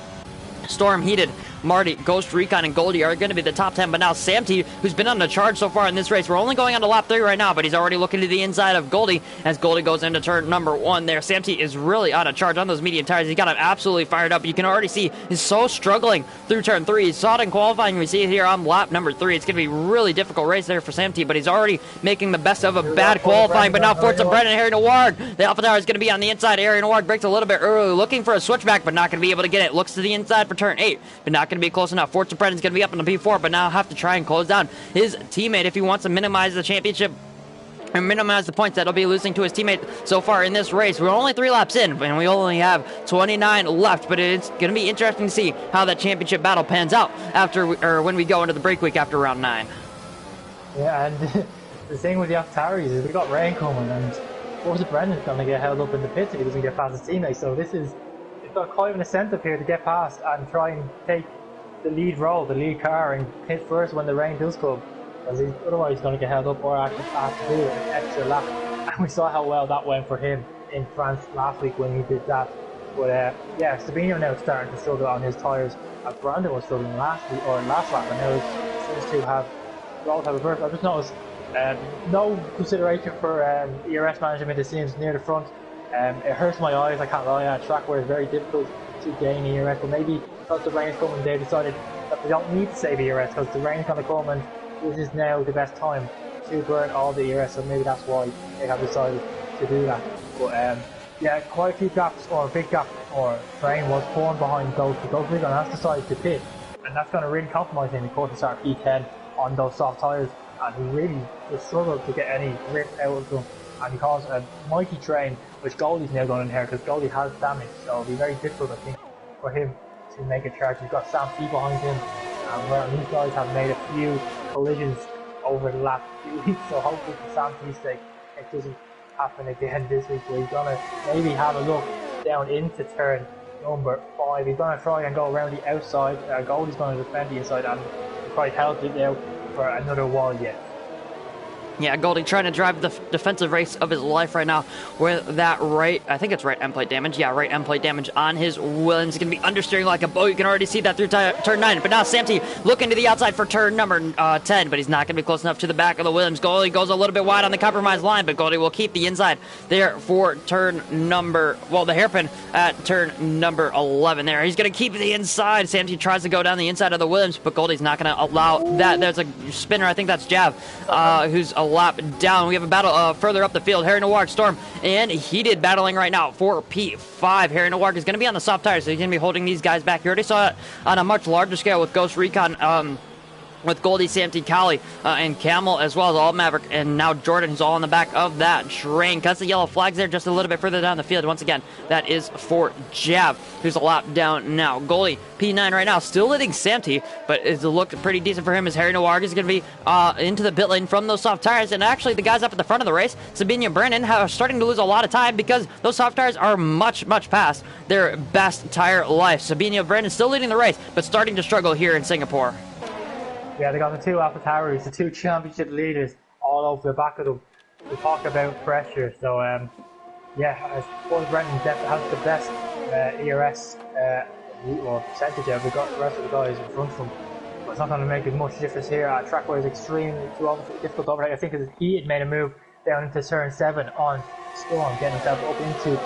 Storm Heated, Marty, Ghost Recon, and Goldie are going to be the top 10. But now Sam T, who's been on the charge so far in this race, we're only going on to lap 3 right now, but he's already looking to the inside of Goldie as Goldie goes into turn number 1 there. Sam T is really on a charge on those medium tires. He got him absolutely fired up. You can already see he's so struggling through turn 3. He saw it in qualifying. We see it here on lap number 3. It's going to be a really difficult race there for Sam T, but he's already making the best of a bad qualifying. But now Forza Brendan, Harry Noir, the Alpha Tower is going to be on the inside. Harry Noir breaks a little bit early, looking for a switchback, but not going to be able to get it. Looks to the inside for turn 8, but not going to be close enough. Forza Brendan's going to be up in the P4, but now have to try and close down his teammate if he wants to minimize the championship and minimize the points that he'll be losing to his teammate so far in this race. We're only 3 laps in, and we only have 29 left, but it's going to be interesting to see how that championship battle pans out when we go into the break week after round 9. Yeah, and the thing with the AlphaTauris is we got rain coming, and Forza Brendan's going to get held up in the pits if he doesn't get past his teammate, so it's got quite an incentive here to get past and try and take the lead car, and hit first when the rain does come, because otherwise he's going to get held up or actually have to do an extra lap. And we saw how well that went for him in France last week when he did that. But yeah, Sabino now starting to struggle on his tyres, as Brandon was struggling last lap, and now seems to have both have reversed. I just noticed no consideration for ERS management, it seems, near the front. It hurts my eyes, I can't lie. A track where it's very difficult to gain ERS, but maybe because the rain's coming, they decided that they don't need to save ERS because the rain's going to come and this is now the best time to burn all the ERS, so maybe that's why they have decided to do that. But yeah, quite a few gaps, or a big gap, or train was formed behind Ghost Recon has decided to pit, and that's going to really compromise him. Of course, to start P10 on those soft tyres, and he really just struggled to get any grip out of them, and he caused a mighty train, which Goldie's now going in here because Goldie has damage, so it'll be very difficult, I think, for him to make a charge. He's got Sam P behind him, and these guys have made a few collisions over the last few weeks, so hopefully for Sam P's sake it doesn't happen again this week, where he's going to maybe have a look down into turn number 5. He's going to try and go around the outside. Goldie's going to defend the inside and quite healthy now for another wall yet. Yeah, Goldie trying to drive the defensive race of his life right now with that right, I think it's right end plate damage. Yeah, right end plate damage on his Williams. He's going to be understeering like a boat. You can already see that through turn 9. But now Samty looking to the outside for turn number 10, but he's not going to be close enough to the back of the Williams. Goldie goes a little bit wide on the compromise line, but Goldie will keep the inside there for turn number, well, the hairpin at turn number 11 there. He's going to keep the inside. Samty tries to go down the inside of the Williams, but Goldie's not going to allow that. There's a spinner, I think that's Jav, who's a lap down. We have a battle further up the field. Harry Noir, Storm, and Heated battling right now for P5. Harry Noir is going to be on the soft tires, so he's going to be holding these guys back. You already saw it on a much larger scale with Ghost Recon, with Goldie, Samty, Cali, and Camel, as well as All Maverick, and now Jordan, who's all on the back of that train. Cuts the yellow flags there just a little bit further down the field. Once again, that is for Jav, who's a lap down now. Goldie, P9 right now, still leading Samty, but it's looked pretty decent for him as Harry Noir is going to be into the pit lane from those soft tires. And actually, the guys up at the front of the race, Sabine and Brennan, are starting to lose a lot of time because those soft tires are much past their best tire life. Sabine and Brennan still leading the race, but starting to struggle here in Singapore. Yeah, they got the two AlphaTauris, the two championship leaders, all over the back of them. We talk about pressure, so yeah, I suppose Brenton has the best ERS or percentage of the rest of the guys in front of him. But it's not going to make much difference here. Track where it's extremely difficult to overtake. I think he had made a move down into turn 7 on Storm, getting himself up into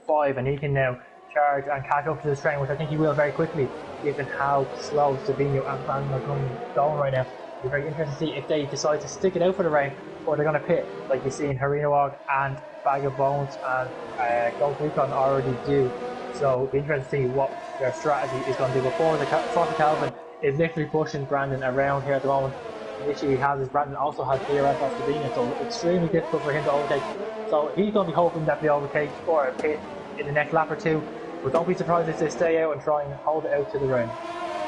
P5, and he can now charge and catch up to this train, which I think he will very quickly, given how slow Sabino and Brandon are going right now. It'll be very interesting to see if they decide to stick it out for the rain, or they're going to pit, like you see in Harinawag and Bag of Bones and Ghost Recon already do. So it'll be interesting to see what their strategy is going to do. Before Frosty Calvin is literally pushing Brandon around here at the moment. The issue he has is Brandon also has DRS off Sabino, so it's extremely difficult for him to overtake. So he's going to be hoping that they overtake or a pit in the next lap or two. But don't be surprised if they stay out and try and hold it out to the rain.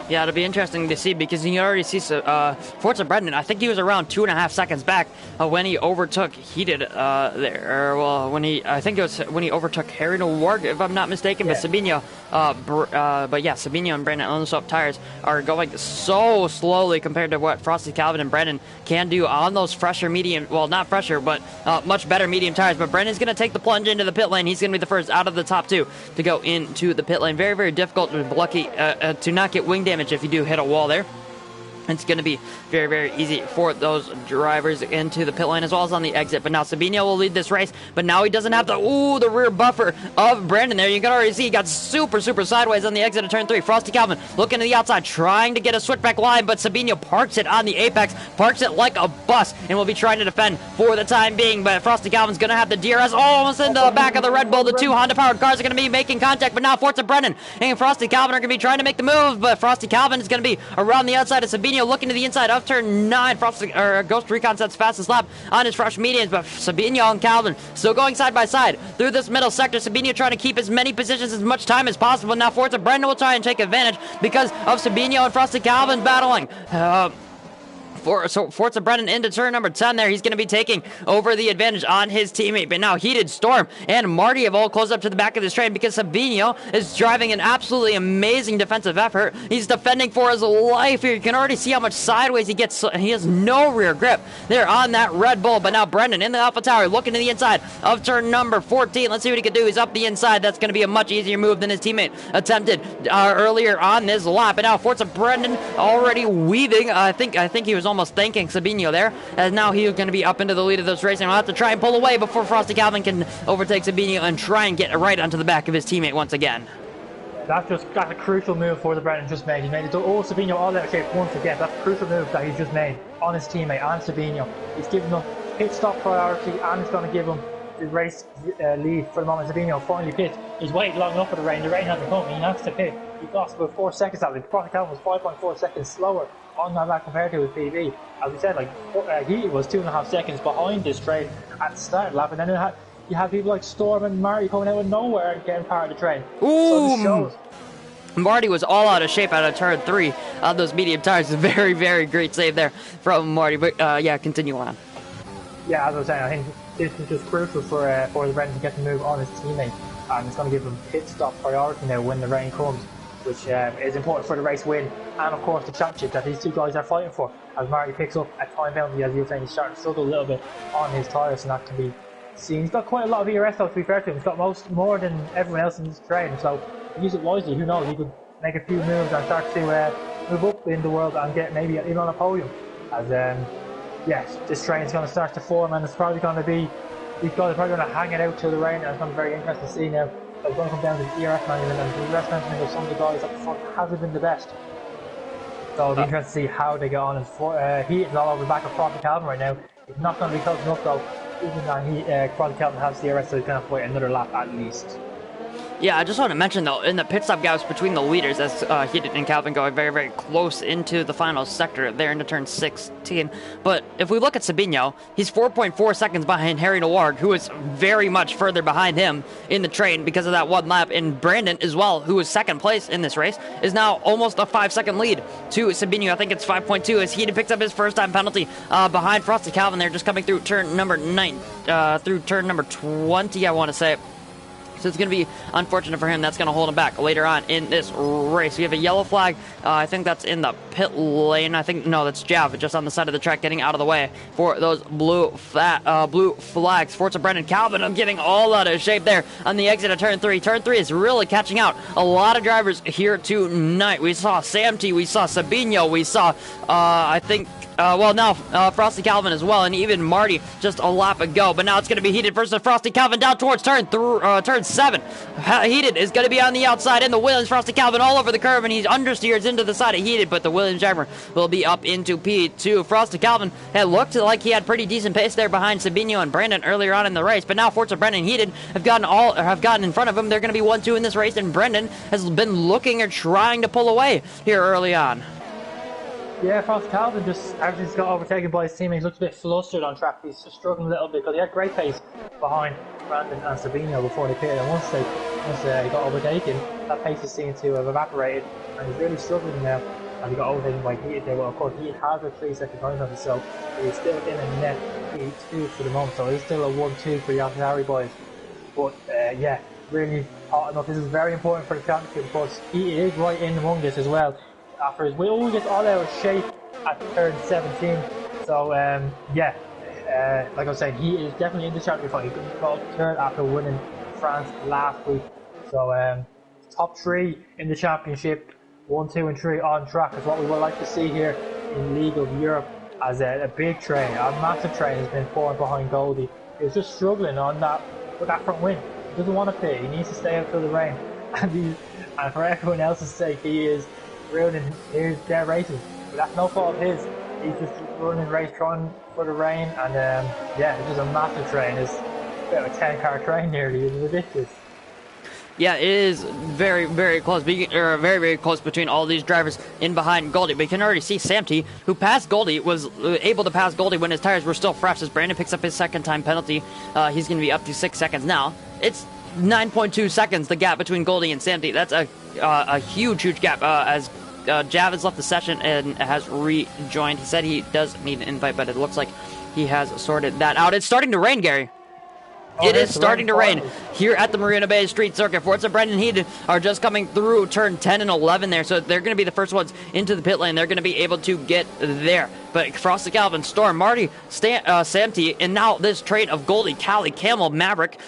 Yeah, it'll be interesting to see because you can already see Forza Brendan. I think he was around 2.5 seconds back when he overtook Heated there. Well, I think it was when he overtook Harry Warg, if I'm not mistaken. Yeah. But Sabino, Sabino and Brandon on soft tires are going so slowly compared to what Frosty Calvin and Brendan can do on those fresher medium. Well, not fresher, but much better medium tires. But Brendan's going to take the plunge into the pit lane. He's going to be the first out of the top two to go into the pit lane. Very, very difficult to not get wing damage if you do hit a wall there. It's going to be very, very easy for those drivers into the pit lane as well as on the exit. But now Sabino will lead this race, but now he doesn't have the rear buffer of Brandon there. You can already see he got super sideways on the exit of turn 3. Frosty Calvin looking to the outside, trying to get a switchback line, but Sabino parks it on the apex, parks it like a bus, and will be trying to defend for the time being. But Frosty Calvin's going to have the DRS almost into the back of the Red Bull. The two Honda-powered cars are going to be making contact, but now Forza Brendan and Frosty Calvin are going to be trying to make the move, but Frosty Calvin is going to be around the outside of Sabino, looking to the inside of turn 9. Ghost Recon sets fastest lap on his fresh medians, but Sabino and Calvin still going side by side through this middle sector. Sabino trying to keep as many positions as much time as possible. Now Forza Brendan will try and take advantage because of Sabino and Frosty Calvin battling. So Forza Brendan into turn number 10 there. He's going to be taking over the advantage on his teammate. But now Heated, Storm, and Marty have all closed up to the back of this train because Sabino is driving an absolutely amazing defensive effort. He's defending for his life here. You can already see how much sideways he gets. He has no rear grip there on that Red Bull. But now Brendan in the Alpha Tower looking to the inside of turn number 14. Let's see what he can do. He's up the inside. That's going to be a much easier move than his teammate attempted earlier on this lap. And now Forza Brendan already weaving. I think he was almost thanking Sabino there, as now he's going to be up into the lead of this race, and we'll have to try and pull away before Frosty Calvin can overtake Sabino and try and get right onto the back of his teammate once again. That's a crucial move for the Brendan just made. He made it. Sabino all out of shape once again. That's a crucial move that he's just made on his teammate, on Sabino. He's giving him pit stop priority, and it's going to give him the race lead for the moment. Sabino finally pit. He's waited long enough for the rain. The rain hasn't come. He has to pit. He lost about 4 seconds out. Frosty Calvin was 5.4 seconds slower on that lap compared to his PB. As we said, he was 2.5 seconds behind this train at the start of the lap, and then you have people like Storm and Marty coming out of nowhere and getting part of the train. Ooh! So Marty was all out of shape out of turn 3 on those medium tires. Very, very great save there from Marty. But yeah, continue on. Yeah, as I was saying, I think this is just crucial for the Brendan to get the move on his teammate, and it's going to give him pit stop priority now when the rain comes, which is important for the race win and of course the championship that these two guys are fighting for. As Marty picks up a time penalty, as you were saying, he's starting to struggle a little bit on his tyres, and that can be seen. He's got quite a lot of ERS though, to be fair to him. He's got more than everyone else in this train, so use it wisely. Who knows, he could make a few moves and start to move up in the world and get maybe even on a podium. As yes, this train is going to start to form, and it's probably going to be, these guys are probably going to hang it out till the rain, and it's going to be very interesting to see now. So it's going to come down to the ERS management, and the ERS management of some of the guys at the front hasn't been the best. So it'll be interesting to see how they get on. He is all over the back of Frosty Calvin right now. It's not going to be close enough though, even though Frosty Calvin has the ERS, so he's going to have to wait another lap at least. Yeah, I just want to mention, though, in the pit stop gaps between the leaders, as Heated and Calvin going very, very close into the final sector there into turn 16. But if we look at Sabino, he's 4.4 seconds behind Harry Noirg, who is very much further behind him in the train because of that one lap. And Brandon, as well, who is second place in this race, is now almost a 5-second lead to Sabino. I think it's 5.2 as Heated picks up his first time penalty behind Frosty Calvin there, just coming through turn number 9, through turn number 20, I want to say. So it's going to be unfortunate for him. That's going to hold him back later on in this race. We have a yellow flag. I think that's in the pit lane. I think, no, that's Jav just on the side of the track getting out of the way for those blue flags. Forza Brendan Calvin, I'm getting all out of shape there on the exit of turn 3. Turn 3 is really catching out a lot of drivers here tonight. We saw Sam T, we saw Sabino, we saw, I think, well, now Frosty Calvin as well, and even Marty just a lap ago. But now it's going to be Heated versus Frosty Calvin down towards turn 7. Heated is going to be on the outside, and the Williams Frosty Calvin all over the curve, and he understeers into the side of Heated, but the Williams driver will be up into P2. Frosty Calvin had looked like he had pretty decent pace there behind Sabino and Brandon earlier on in the race, but now Forza Brendan and Heated have gotten in front of him. They're going to be 1-2 in this race, and Brendan has been looking or trying to pull away here early on. Yeah, Frost Calvin just, after he's got overtaken by his teammate, he looks a bit flustered on track. He's just struggling a little bit because he had great pace behind Brandon and Sabino before they pitted. And once he got overtaken, that pace is seen to have evaporated, and he's really struggling now. And he got overtaken by Heated there. Well, of course, Heated has a 3-second time on him, so he's still in a net P2 for the moment. So it's still a 1-2 for the AlphaTauri boys. But yeah, really hot enough. This is very important for the championship because he is right in among this as well. After his wheel gets all out of shape at turn 17, so yeah, like I was saying, he is definitely in the championship fight. He got third after winning France last week. So top 3 in the championship, 1, 2, and 3 on track is what we would like to see here in League of Europe. As a big train, a massive train has been formed behind Goldie. He was just struggling on that with that front wing. He doesn't want to pit. He needs to stay out through the rain, and for everyone else's sake, he is ruining their races. But that's no fault of his. He's just running race trying for the rain, and yeah, it's just a massive train. It's a bit of a 10-car train nearly. It's ridiculous. Yeah, it is very, very close. Very, very close between all these drivers in behind Goldie. But you can already see Samty, who passed Goldie, was able to pass Goldie when his tires were still fresh. As Brandon picks up his second-time penalty, he's going to be up to 6 seconds now. It's 9.2 seconds, the gap between Goldie and Samty. That's a huge, huge gap. As Javin's left the session and has rejoined. He said he does need an invite, but it looks like he has sorted that out. It's starting to rain, Gary. It is starting to rain here at the Marina Bay Street Circuit. Forza Brendan Heated are just coming through turn 10 and 11 there, so they're going to be the first ones into the pit lane. They're going to be able to get there. But Frosty Calvin, Storm, Marty, Samty, and now this train of Goldie, Callie, Camel, Maverick,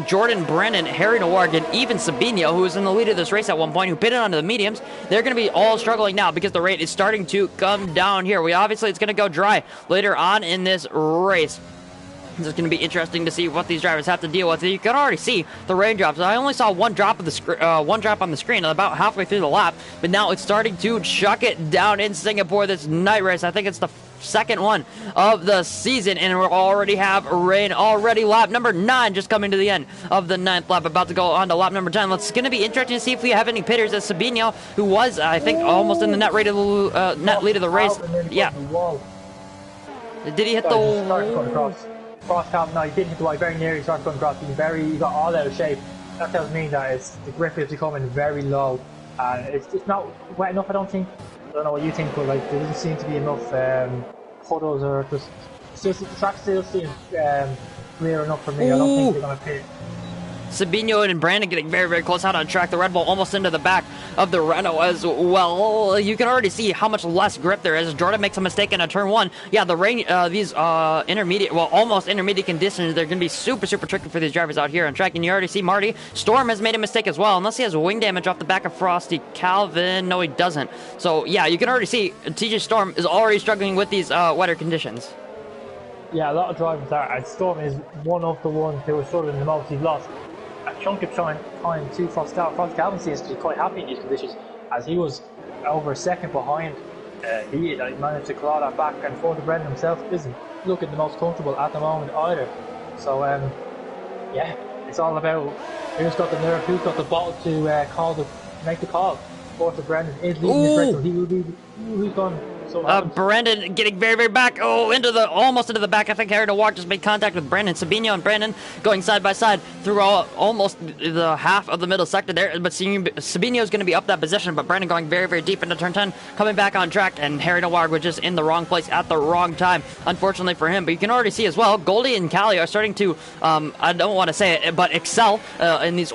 Jordan, Brennan, Harry Noirg, and even Sabino, who was in the lead of this race at one point, who pitted onto the mediums. They're going to be all struggling now because the rain is starting to come down here. Obviously, it's going to go dry later on in this race. It's going to be interesting to see what these drivers have to deal with. You can already see the raindrops. I only saw one drop on the screen about halfway through the lap, but now it's starting to chuck it down in Singapore. This night race, I think it's the second one of the season, and we already have rain already. Lap number 9 just coming to the end of the 9th lap, about to go on to lap number 10. It's going to be interesting to see if we have any pitters. As Sabino, who was, I think, almost in the net lead of the race. Yeah. Did he hit the wall? Frost Calvin, no, he didn't hit the wall, very nearly started going across. He got all out of shape. That tells me that the grip is becoming very low. And it's not wet enough, I don't think. I don't know what you think, but like there doesn't seem to be enough puddles or just the track still seems clear enough for me. I don't think they're going to pit. Sabino and Brandon getting very, very close out on track. The Red Bull almost into the back of the Renault as well. You can already see how much less grip there is. Jordan makes a mistake in a turn 1. Yeah, the rain, these intermediate, well, almost intermediate conditions, they're going to be super, super tricky for these drivers out here on track. And you already see Marty. Storm has made a mistake as well, unless he has wing damage off the back of Frosty Calvin. No, he doesn't. So, yeah, you can already see TJ Storm is already struggling with these wetter conditions. Yeah, a lot of drivers are. And Storm is one of the ones who are struggling the most. He's lost a chunk of time to Frost Calvin seems to be quite happy in these conditions, as he was over a second behind. He managed to claw that back, and Forza Brendan himself isn't looking the most comfortable at the moment either. So yeah, it's all about who's got the nerve, who's got the bottle to make the call. Forza Brendan is leading this race, so he will be who's gone. Brandon getting very, very back. Almost into the back. I think Harry Noirg just made contact with Brandon. Sabino and Brandon going side by side through almost the half of the middle sector there. But Sabino is going to be up that position, but Brandon going very, very deep into turn 10, coming back on track, and Harry Noirg was just in the wrong place at the wrong time, unfortunately for him. But you can already see as well, Goldie and Callie are starting to, I don't want to say it, but excel in these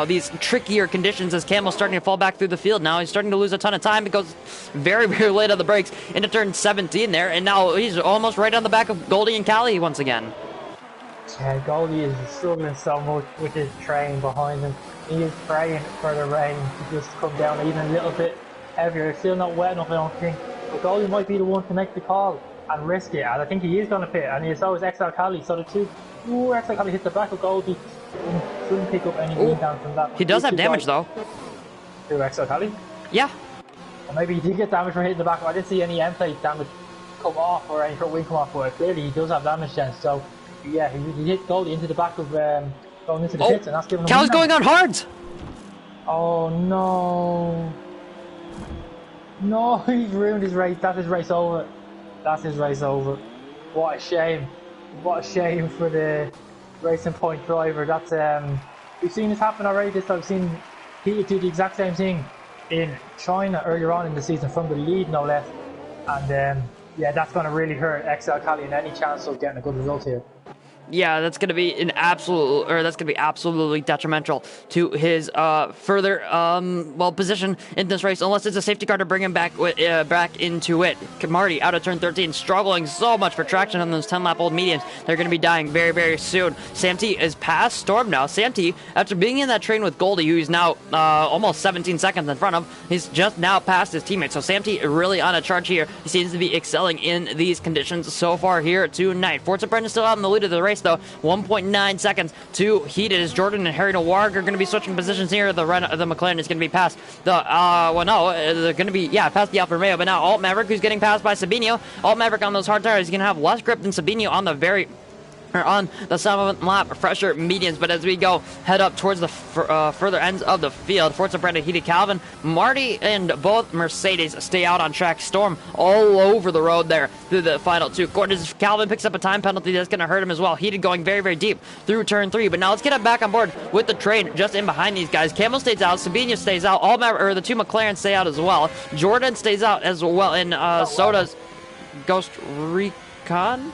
these trickier conditions, as Camel's starting to fall back through the field now. He's starting to lose a ton of time. It goes very, very late on the brakes into turn 17 there, and now he's almost right on the back of Goldie and Callie once again. Yeah, Goldie is struggling so much with his train behind him. He is praying for the rain to just come down even a little bit heavier. It's still not wet enough, I don't think, But Goldie might be the one to make the call and risk it, and I think he is going to pit, and so is Exile Kali. So the two, Exile Kali hits the back of Goldie, shouldn't pick up any lead down from that. He does have damage though. To Exile Kali? Yeah. Or maybe he did get damage from hitting the back. I didn't see any end plate damage come off or any front wing come off, but clearly he does have damage then. So yeah, he hit Goldie into the back of going into the pits, and that's giving him. Cal's going on hards. Oh no! No, he's ruined his race. That's his race over. That's his race over. What a shame! What a shame for the Racing Point driver. That's we've seen this happen already. I've seen he do the exact same thing in China earlier on in the season from the lead, no less. And yeah, that's going to really hurt Exile Kali in any chance of getting a good result here. Yeah, that's going to be absolutely detrimental to his further position in this race, unless it's a safety car to bring him back into it. Marty out of turn 13, struggling so much for traction on those 10-lap-old mediums. They're going to be dying very, very soon. Sam T is past Storm now. Sam T, after being in that train with Goldie, who he's now almost 17 seconds in front of, he's just now passed his teammate. So Sam T really on a charge here. He seems to be excelling in these conditions so far here tonight. Forza Brendan still out in the lead of the race, though. 1.9 seconds to Heated as Jordan and Harry Noir are going to be switching positions here. The McLaren is going to be past the they're going to be past the Alfa Romeo, but now Alt Maverick, who's getting passed by Sabino. Alt Maverick on those hard tires is going to have less grip than Sabino on the 7th lap fresher mediums. But as we go head up towards the further ends of the field, Forza Brendan, Heated, Calvin, Marty, and both Mercedes stay out on track. Storm all over the road there through the final two quarters. Calvin picks up a time penalty that's going to hurt him as well. Heated going very, very deep through turn 3. But now let's get him back on board with the train just in behind these guys. Camel stays out, Sabino stays out, the two McLarens stay out as well. Jordan stays out as well, and so does Ghost Recon.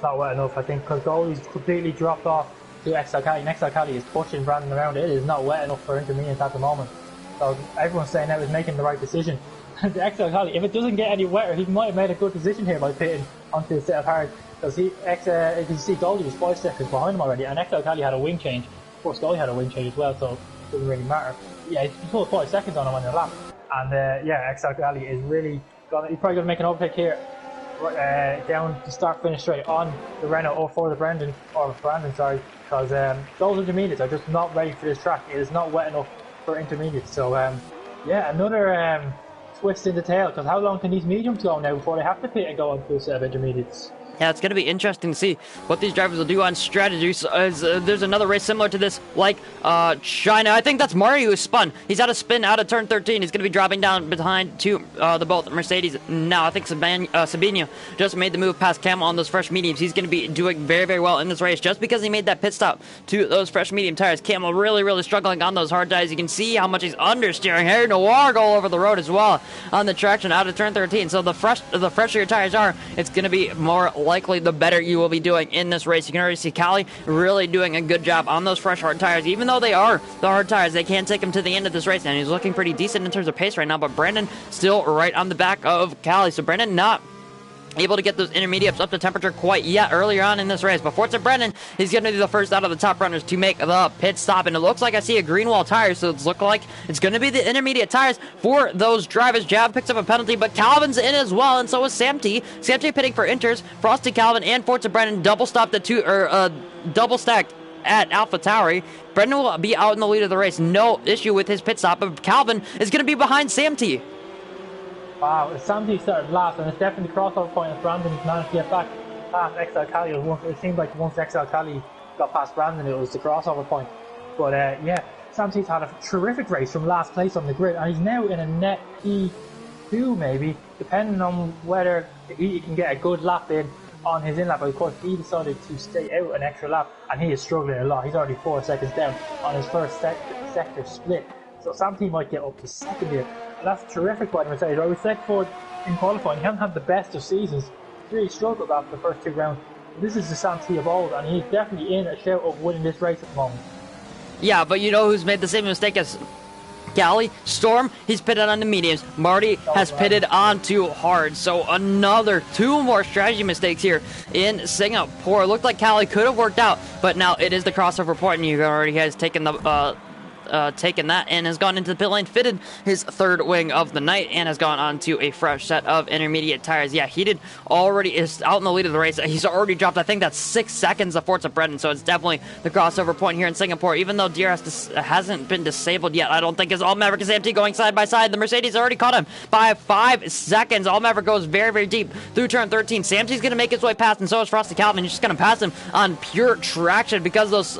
Not wet enough, I think, because Goldie's completely dropped off to Exile Kali, and Exile Kali is pushing Brandon around. It is not wet enough for intermediate at the moment. So everyone's saying that he's making the right decision. And Exile Kali, if it doesn't get any wetter, he might have made a good decision here by pitting onto the set of hard. Because you can see Goldie was 5 seconds behind him already, and Exile Kali had a wing change. Of course, Goldie had a wing change as well, so it doesn't really matter. Yeah, he put 5 seconds on him on the lap. And Exile Kali is really he's probably going to make an overtake here. Down the start finish straight on the Renault or for Brandon, sorry, because those intermediates are just not ready for this track. It is not wet enough for intermediates. So another twist in the tail, because how long can these mediums go now before they have to pit and go on to a set of intermediates? Yeah, it's going to be interesting to see what these drivers will do on strategies. There's another race similar to this, like China. I think that's Mario who spun. He's out of spin, out of turn 13. He's going to be dropping down behind the both Mercedes now. I think Sabino just made the move past Camel on those fresh mediums. He's going to be doing very, very well in this race just because he made that pit stop to those fresh medium tires. Camel really, really struggling on those hard tires. You can see how much he's understeering. Harry Noir all over the road as well on the traction out of turn 13. So the fresher your tires are, it's going to be more likely the better you will be doing in this race. You can already see Kali really doing a good job on those fresh hard tires. Even though they are the hard tires, they can't take him to the end of this race, and he's looking pretty decent in terms of pace right now. But Brandon still right on the back of Kali, so Brandon not able to get those intermediates up to temperature quite yet earlier on in this race. But Forza Brendan, he's going to be the first out of the top runners to make the pit stop. And it looks like I see a green wall tire, so it's looking like it's going to be the intermediate tires for those drivers. Jav picks up a penalty, but Calvin's in as well, and so is Sam T. Sam T pitting for Inters. Frosty, Calvin, and Forza Brendan double stacked at Alpha Tauri. Brendan will be out in the lead of the race. No issue with his pit stop, but Calvin is going to be behind Sam T. Wow, Sam T started last, and it's definitely the crossover point as Brandon managed to get back past Exile Kali. It seemed like once Exile Kali got past Brandon, it was the crossover point. But Sam T's had a terrific race from last place on the grid, and he's now in a net P2 maybe, depending on whether he can get a good lap in on his in lap. Of course, he decided to stay out an extra lap, and he is struggling a lot. He's already 4 seconds down on his first sector split. So Sam T might get up to second here. That's terrific by the Mercedes. I was second forward in qualifying. He hasn't had the best of seasons. He's really struggled after the first 2 rounds. This is the Sam T of old, and he's definitely in a shout of winning this race at the moment. Yeah, but you know who's made the same mistake as Kali? Storm, he's pitted on the mediums. Marty has pitted onto hard. So another 2 more strategy mistakes here in Singapore. It looked like Kali could have worked out, but now it is the crossover point, and you already has taken the taken that and has gone into the pit lane, fitted his third wing of the night, and has gone on to a fresh set of intermediate tires. Yeah, Heated already is out in the lead of the race. He's already dropped, I think that's 6 seconds of Forza Brennan, so it's definitely the crossover point here in Singapore. Even though DRS hasn't been disabled yet, I don't think, is All Maverick and SamT going side by side. The Mercedes already caught him by 5 seconds. All Maverick goes very, very deep through turn 13. SamT's going to make his way past, and so is Frosty Calvin. He's just going to pass him on pure traction because those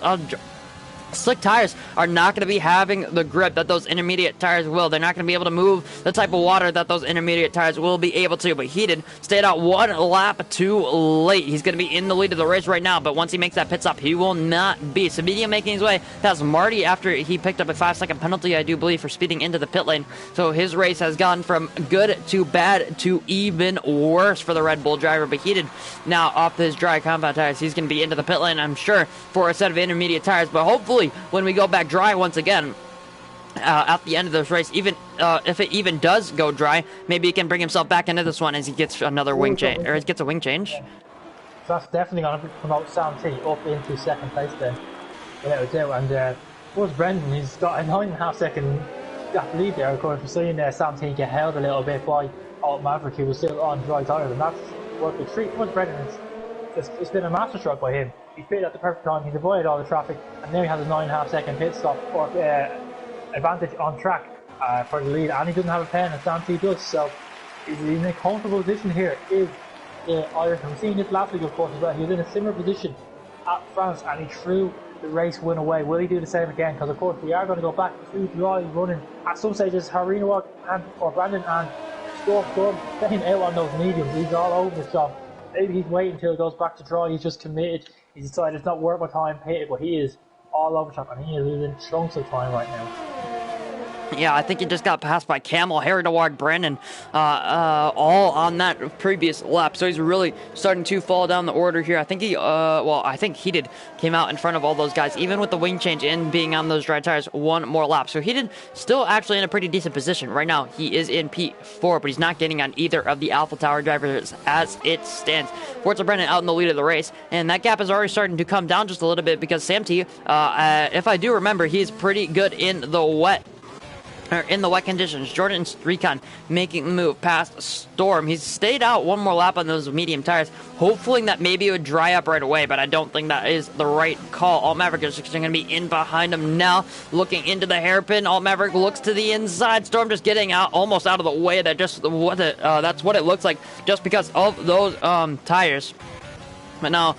slick tires are not going to be having the grip that those intermediate tires will. They're not going to be able to move the type of water that those intermediate tires will be able to. But Heated stayed out 1 lap too late. He's going to be in the lead of the race right now, but once he makes that pit stop, he will not be. So Medium making his way past Marty after he picked up a 5-second penalty, I do believe, for speeding into the pit lane. So his race has gone from good to bad to even worse for the Red Bull driver. But Heated now off his dry compound tires. He's going to be into the pit lane, I'm sure, for a set of intermediate tires. But hopefully, when we go back dry once again at the end of this race, even if it even does go dry, maybe he can bring himself back into this one as he gets another wing change, or he gets a wing change. So that's definitely going to promote SamT up into second place then. Without a doubt. And of course, Brendan, he's got a 9.5 second gap lead there. Of course, we're seeing SamT get held a little bit by Alt Maverick, who was still on dry tires, and that's worth a treat. Once Brendan, it's been a masterstroke by him. He pitted at the perfect time, he's avoided all the traffic, and now he has a 9.5 second pit stop or advantage on track for the lead, and he doesn't have a pen, and SamT does, so he's in a comfortable position here. Is Irishman. We've seen this last week, of course, as well. He was in a similar position at France, and he threw the race win away. Will he do the same again? Because, of course, we are going to go back to dry running. At some stages, Harinawak or Brandon and Storm staying out on those mediums. He's all over the shop. Maybe he's waiting until it goes back to dry. He's just committed. He's decided it's not worth my time pitted, but he is all over top, and he is losing chunks of time right now. Yeah, I think he just got passed by Camel, Harinawak, Brandon, all on that previous lap. So he's really starting to fall down the order here. I think I think Heated came out in front of all those guys, even with the wing change and being on those dry tires 1 more lap. So Heated still actually in a pretty decent position. Right now, he is in P4, but he's not getting on either of the Alpha Tower drivers as it stands. Forza Brennan out in the lead of the race, and that gap is already starting to come down just a little bit because SamT, if I do remember, he's pretty good in the wet conditions. Jordan's Recon making the move past Storm. He's stayed out 1 more lap on those medium tires, hoping that maybe it would dry up right away, but I don't think that is the right call. Alt Maverick is going to be in behind him now, looking into the hairpin. Alt Maverick looks to the inside. Storm just getting out, almost out of the way. That's what it looks like just because of those tires. But now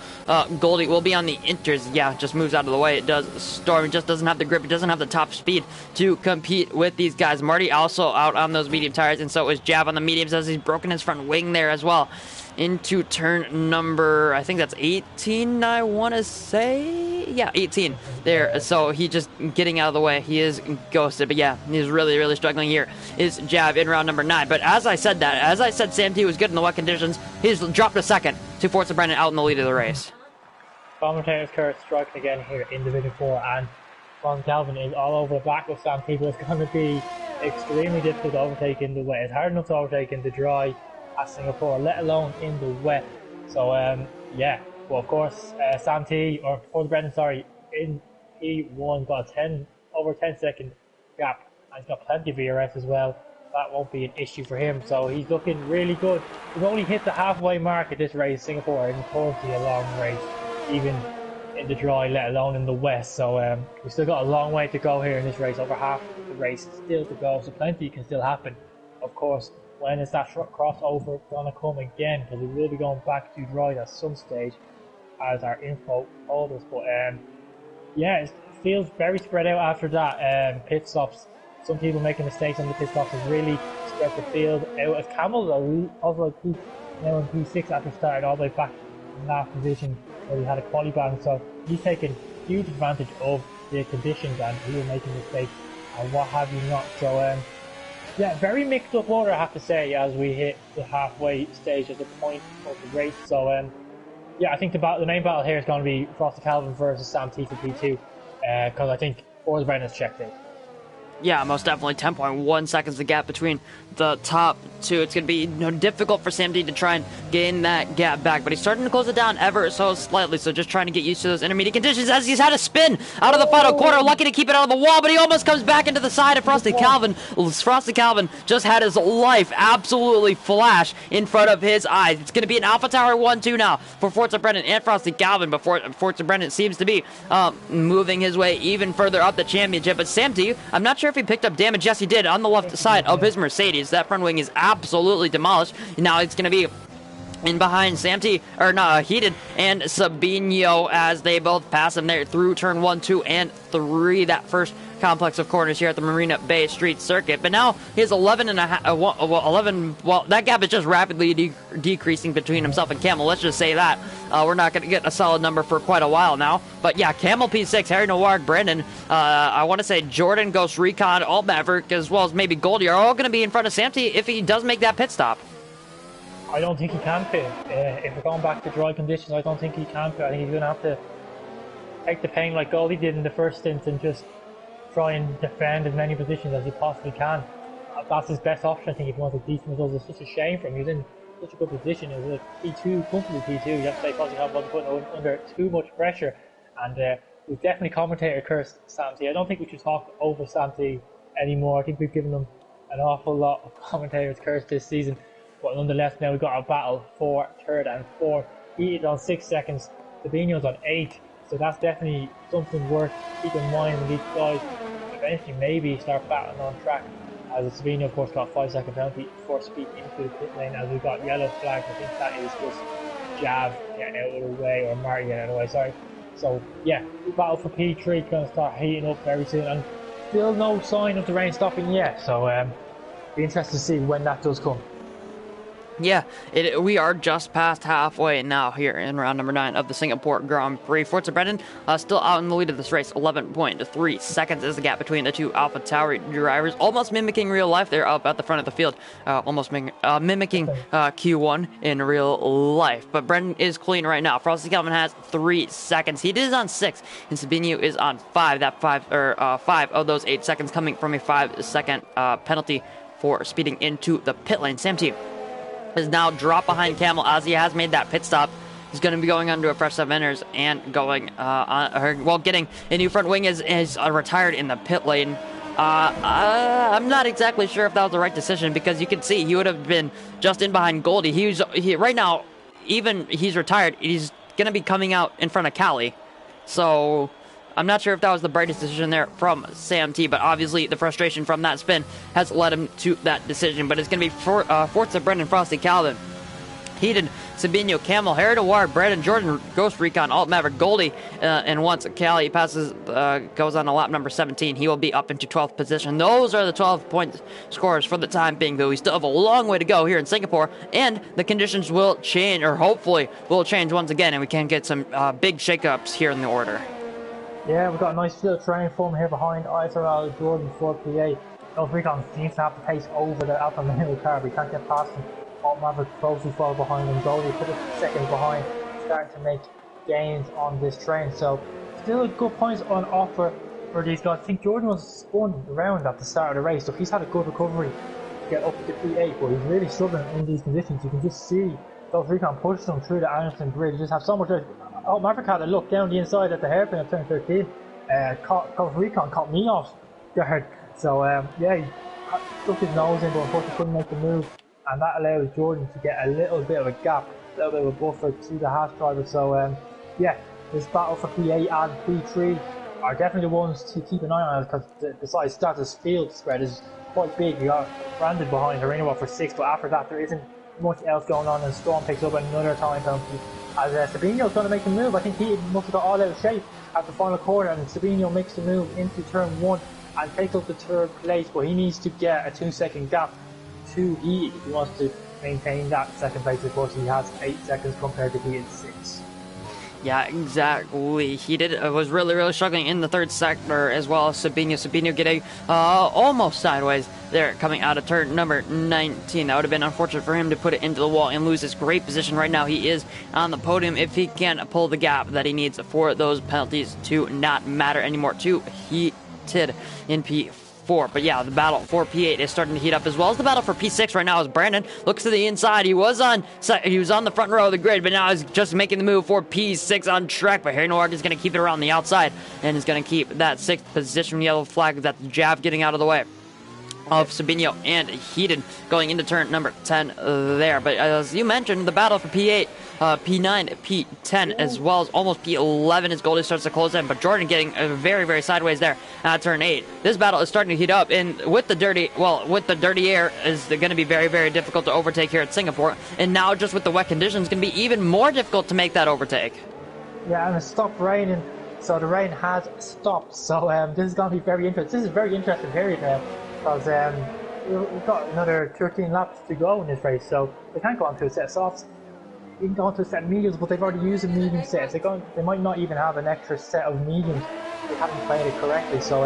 Goldie will be on the inters. Yeah, just moves out of the way. It does. Storm just doesn't have the grip. It doesn't have the top speed to compete with these guys. Marty also out on those medium tires, and so is Jav on the mediums as he's broken his front wing there as well. Into turn number, I think that's 18, I want to say. Yeah, 18 there. So he just getting out of the way. He is ghosted. But yeah, he's really, really struggling here. Is Jav in round number 9. But as I said SamT was good in the wet conditions, he's dropped a second to Forza Brennan out in the lead of the race. Commentators Kurt striking again here in Division 4, and Ron Calvin is all over the back of SamT, but it's going to be extremely difficult to overtake in the wet. It's hard enough to overtake in the dry at Singapore, let alone in the wet. So yeah, well, of course, SamT, or Forza Brennan, sorry, in P1 got a over 10 second gap, and he's got plenty of VRS as well. That won't be an issue for him, so he's looking really good. We've only hit the halfway mark at this race. Singapore is currently a long race, even in the dry, let alone in the wet. So we've still got a long way to go here in this race. Over half the race still to go, so plenty can still happen. Of course, when is that crossover going to come again? Because we will be going back to dry at some stage, as our info told us. But yeah, it feels very spread out after that. Pit stops. Some people making mistakes on the pit stops has really spread the field out. As Camel's over now in P6 after starting all the way back in that position where he had a quali ban, so he's taking huge advantage of the conditions, and he was making mistakes and what have you not. So yeah, very mixed up order, I have to say, as we hit the halfway stage at the point of the race. So yeah, I think the main battle here is going to be Frosty Calvin versus SamT for P2, because I think Forza Brennan has checked out. Yeah, most definitely. 10.1 seconds the gap between the top two. It's going to be difficult for SamT to try and gain that gap back, but he's starting to close it down ever so slightly, so just trying to get used to those intermediate conditions as he's had a spin out of the final corner, lucky to keep it out of the wall, but he almost comes back into the side of Frosty Calvin. Frosty Calvin just had his life absolutely flash in front of his eyes. It's going to be an Alpha Tower 1-2 now for Forza Brennan and Frosty Calvin, but Forza Brennan seems to be moving his way even further up the championship. But Sam T, I'm not sure if he picked up damage. Yes, he did on the left side of his Mercedes. That front wing is absolutely demolished. Now it's going to be in behind Sam T, or no, Heated and Sabino as they both pass him there through turn 1, 2, and 3. That first complex of corners here at the Marina Bay Street Circuit. But now he has 11 and a half, 11, well, that gap is just rapidly decreasing between himself and Camel. Let's just say that. We're not going to get a solid number for quite a while now. But yeah, Camel P6, Harry Noir, Brandon, I want to say Jordan, Ghost Recon, Alt Maverick, as well as maybe Goldie are all going to be in front of Sam T if he does make that pit stop. I don't think he can pit. If we're going back to dry conditions, I don't think he can pit. I think he's going to have to take the pain like Goldie did in the first stint and just try and defend as many positions as he possibly can. That's his best option, I think, if he wants a decent result. It's such a shame for him. He was in such a good position. It was a P2, comfortable P2. You have to say Frosty Calvin wasn't putting under too much pressure. And we've definitely commentator cursed Sam T. I don't think we should talk over Sam T anymore. I think we've given him an awful lot of commentators curse this season. But nonetheless, now we've got a battle for third and fourth. Heated on 6 seconds, Sabino's on 8. So that's definitely something worth keeping in mind when these guys eventually maybe start battling on track. As Sabino, of course, got a 5-second penalty for speed into the pit lane as we got yellow flags. I think that is just Jav getting out of the way, or Marty getting out of the way, sorry. So yeah, the battle for P3 going to start heating up very soon, and still no sign of the rain stopping yet. So be interested to see when that does come. Yeah, we are just past halfway now here in round number 9 of the Singapore Grand Prix. Forza Brennan still out in the lead of this race. 11.3 seconds is the gap between the two Alpha Tauri drivers. Almost mimicking real life. They're up at the front of the field. Almost mimicking Q1 in real life. But Brennan is clean right now. Frosty Calvin has 3 seconds. He is on 6, and Sabino is on 5. That 5 of those 8 seconds coming from a 5-second penalty for speeding into the pit lane. Sam T is now dropped behind Camel as he has made that pit stop. He's going to be going onto a fresh set of inners and going getting a new front wing is retired in the pit lane. I'm not exactly sure if that was the right decision, because you can see he would have been just in behind Goldie. Right now, even he's retired, he's going to be coming out in front of Cali. So I'm not sure if that was the brightest decision there from Sam T, but obviously the frustration from that spin has led him to that decision. But it's going to be Forza Brennan, Frosty Calvin, Heated, Sabino, Camel, Harry Noir, Brandon, Jordan, Ghost Recon, Alt Maverick, Goldie, and once Cali passes, goes on to lap number 17, he will be up into 12th position. Those are the 12-point scores for the time being, though we still have a long way to go here in Singapore, and the conditions will change, or hopefully will change once again, and we can get some big shakeups here in the order. Yeah, we've got a nice little train form here behind ISRL Jordan 4PA. Ghost Recon seems to have the pace over the Alfa Romeo car, but we can't get past him. Alt Maverick closely follow behind him. Goldie a couple of seconds behind, starting to make gains on this train. So still good points on offer for these guys. I think Jordan was spun around at the start of the race, so he's had a good recovery to get up to P8, but he's really struggling in these conditions. You can just see Ghost Recon pushing him through the Anderson Bridge. Just have so much. Alt Maverick had a look down the inside at the hairpin of turn 13. Ghost Recon caught me off guard. So yeah, he stuck his nose in, but unfortunately couldn't make the move. And that allows Jordan to get a little bit of a gap, a little bit of a buffer to the Haas driver. So yeah, this battle for P8 and P3 are definitely the ones to keep an eye on, because besides Status field spread is quite big. You got Brandon behind Harino for 6, but after that there isn't much else going on, and Storm picks up another time penalty. As Sabino's going to make the move. I think he must have got all out of shape at the final corner, and Sabino makes the move into turn 1 and takes up the 3rd place, but he needs to get a 2-second gap to Heat if he wants to maintain that 2nd place. Of course, he has 8 seconds compared to Heat 6. Yeah, exactly. He was really struggling in the 3rd sector, as well as Sabino getting almost sideways there coming out of turn number 19. That would have been unfortunate for him to put it into the wall and lose his great position. Right now he is on the podium if he can pull the gap that he needs for those penalties to not matter anymore to Heated in P4. P4. But yeah, the battle for P8 is starting to heat up, as well as the battle for P6 right now as Brandon looks to the inside. He was on the front row of the grid, but now he's just making the move for P6 on track. But Harry Noir is going to keep it around the outside and is going to keep that 6th position. Yellow flag, that jab getting out of the way of Sabino and Heaton going into turn number 10 there. But as you mentioned, the battle for P8, P9, P10, as well as almost P11 as Goldie starts to close in. But Jordan getting very, very sideways there at turn 8. This battle is starting to heat up, and with the dirty air is going to be very, very difficult to overtake here at Singapore. And now just with the wet conditions, it's going to be even more difficult to make that overtake. Yeah, and it stopped raining, so the rain has stopped. So this is going to be very interesting. This is a very interesting period now. Because we've got another 13 laps to go in this race, so they can't go on to a set of softs. You can go on to a set of mediums, but they've already used a medium set. They might not even have an extra set of mediums. They haven't played it correctly, so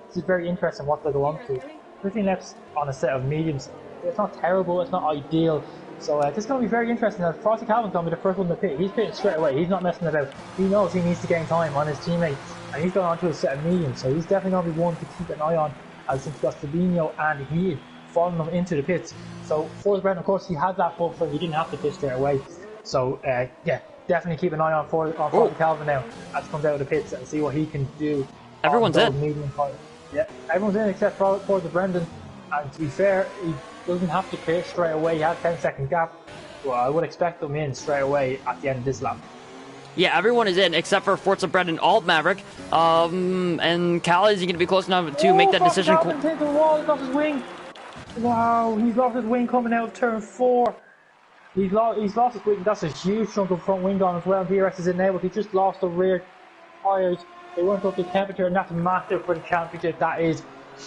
this is very interesting what they'll go on to. 13 laps on a set of mediums. It's not terrible, it's not ideal. So this is going to be very interesting. Now, Frosty Calvin's going to be the first one to pit. He's pitting straight away. He's not messing about. He knows he needs to gain time on his teammates, and he's going on to a set of mediums. So he's definitely going to be one to keep an eye on. As since got Sabino and he following them into the pits. So Forrest Brennan, of course, he had that buffer. He didn't have to pit straight away. So yeah, definitely keep an eye on Forrest Calvin now as he comes out of the pits and see what he can do. Everyone's in. Medium tires. Yeah, everyone's in except for Brendan. And to be fair, he doesn't have to pit straight away. He had a 10-second gap. Well, I would expect him in straight away at the end of this lap. Yeah, everyone is in except for Forza Brendan, Alt Maverick, and Cal is going to be close enough to make that decision. Hit the wall, he's lost his wing. Wow, he's lost his wing coming out of turn 4. He's lost his wing. That's a huge chunk of front wing gone as well. DRS is enabled. He just lost the rear tires. They weren't up to temperature, and that's massive for the championship. That is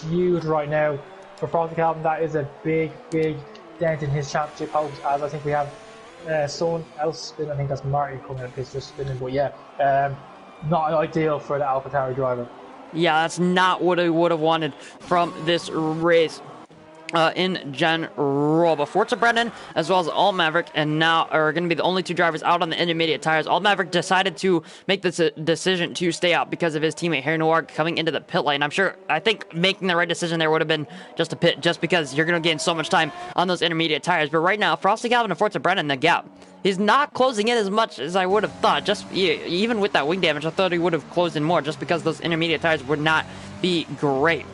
huge right now for Frosty Calvin. That is a big dent in his championship hopes. As I think we have someone else spinning. I think that's Marty coming up. He's just spinning, but yeah, not ideal for the AlphaTauri driver. Yeah, that's not what I would have wanted from this race. In general, but Forza Brennan as well as Alt Maverick and now are going to be the only two drivers out on the intermediate tires. Alt Maverick decided to make this decision to stay out because of his teammate Harry Noir coming into the pit lane. I think making the right decision there would have been just to pit, just because you're going to gain so much time on those intermediate tires. But right now, Frosty Calvin and Forza Brennan, the gap, he's not closing in as much as I would have thought. Just even with that wing damage, I thought he would have closed in more just because those intermediate tires would not be great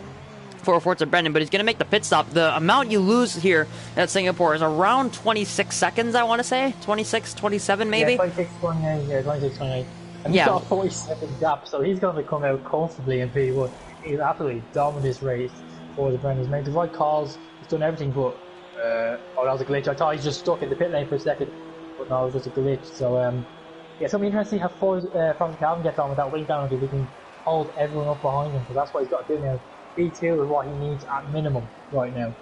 for Forza Brendan, but he's going to make the pit stop. The amount you lose here at Singapore is around 26 seconds, I want to say. 26, 27 maybe? Yeah, 26, 28. Yeah, 26, 28. And he's got a 40-second gap, so he's going to come out comfortably in P1. He's absolutely dominated this race for the Brendan. He's made the right calls. He's done everything, but... oh, that was a glitch. I thought he just stuck in the pit lane for a second, but no, it was just a glitch. So, yeah, it's going to be interesting how Frosty Calvin gets on with that wing down if he can hold everyone up behind him, because that's what he's got to do now. P2 is what he needs at minimum right now.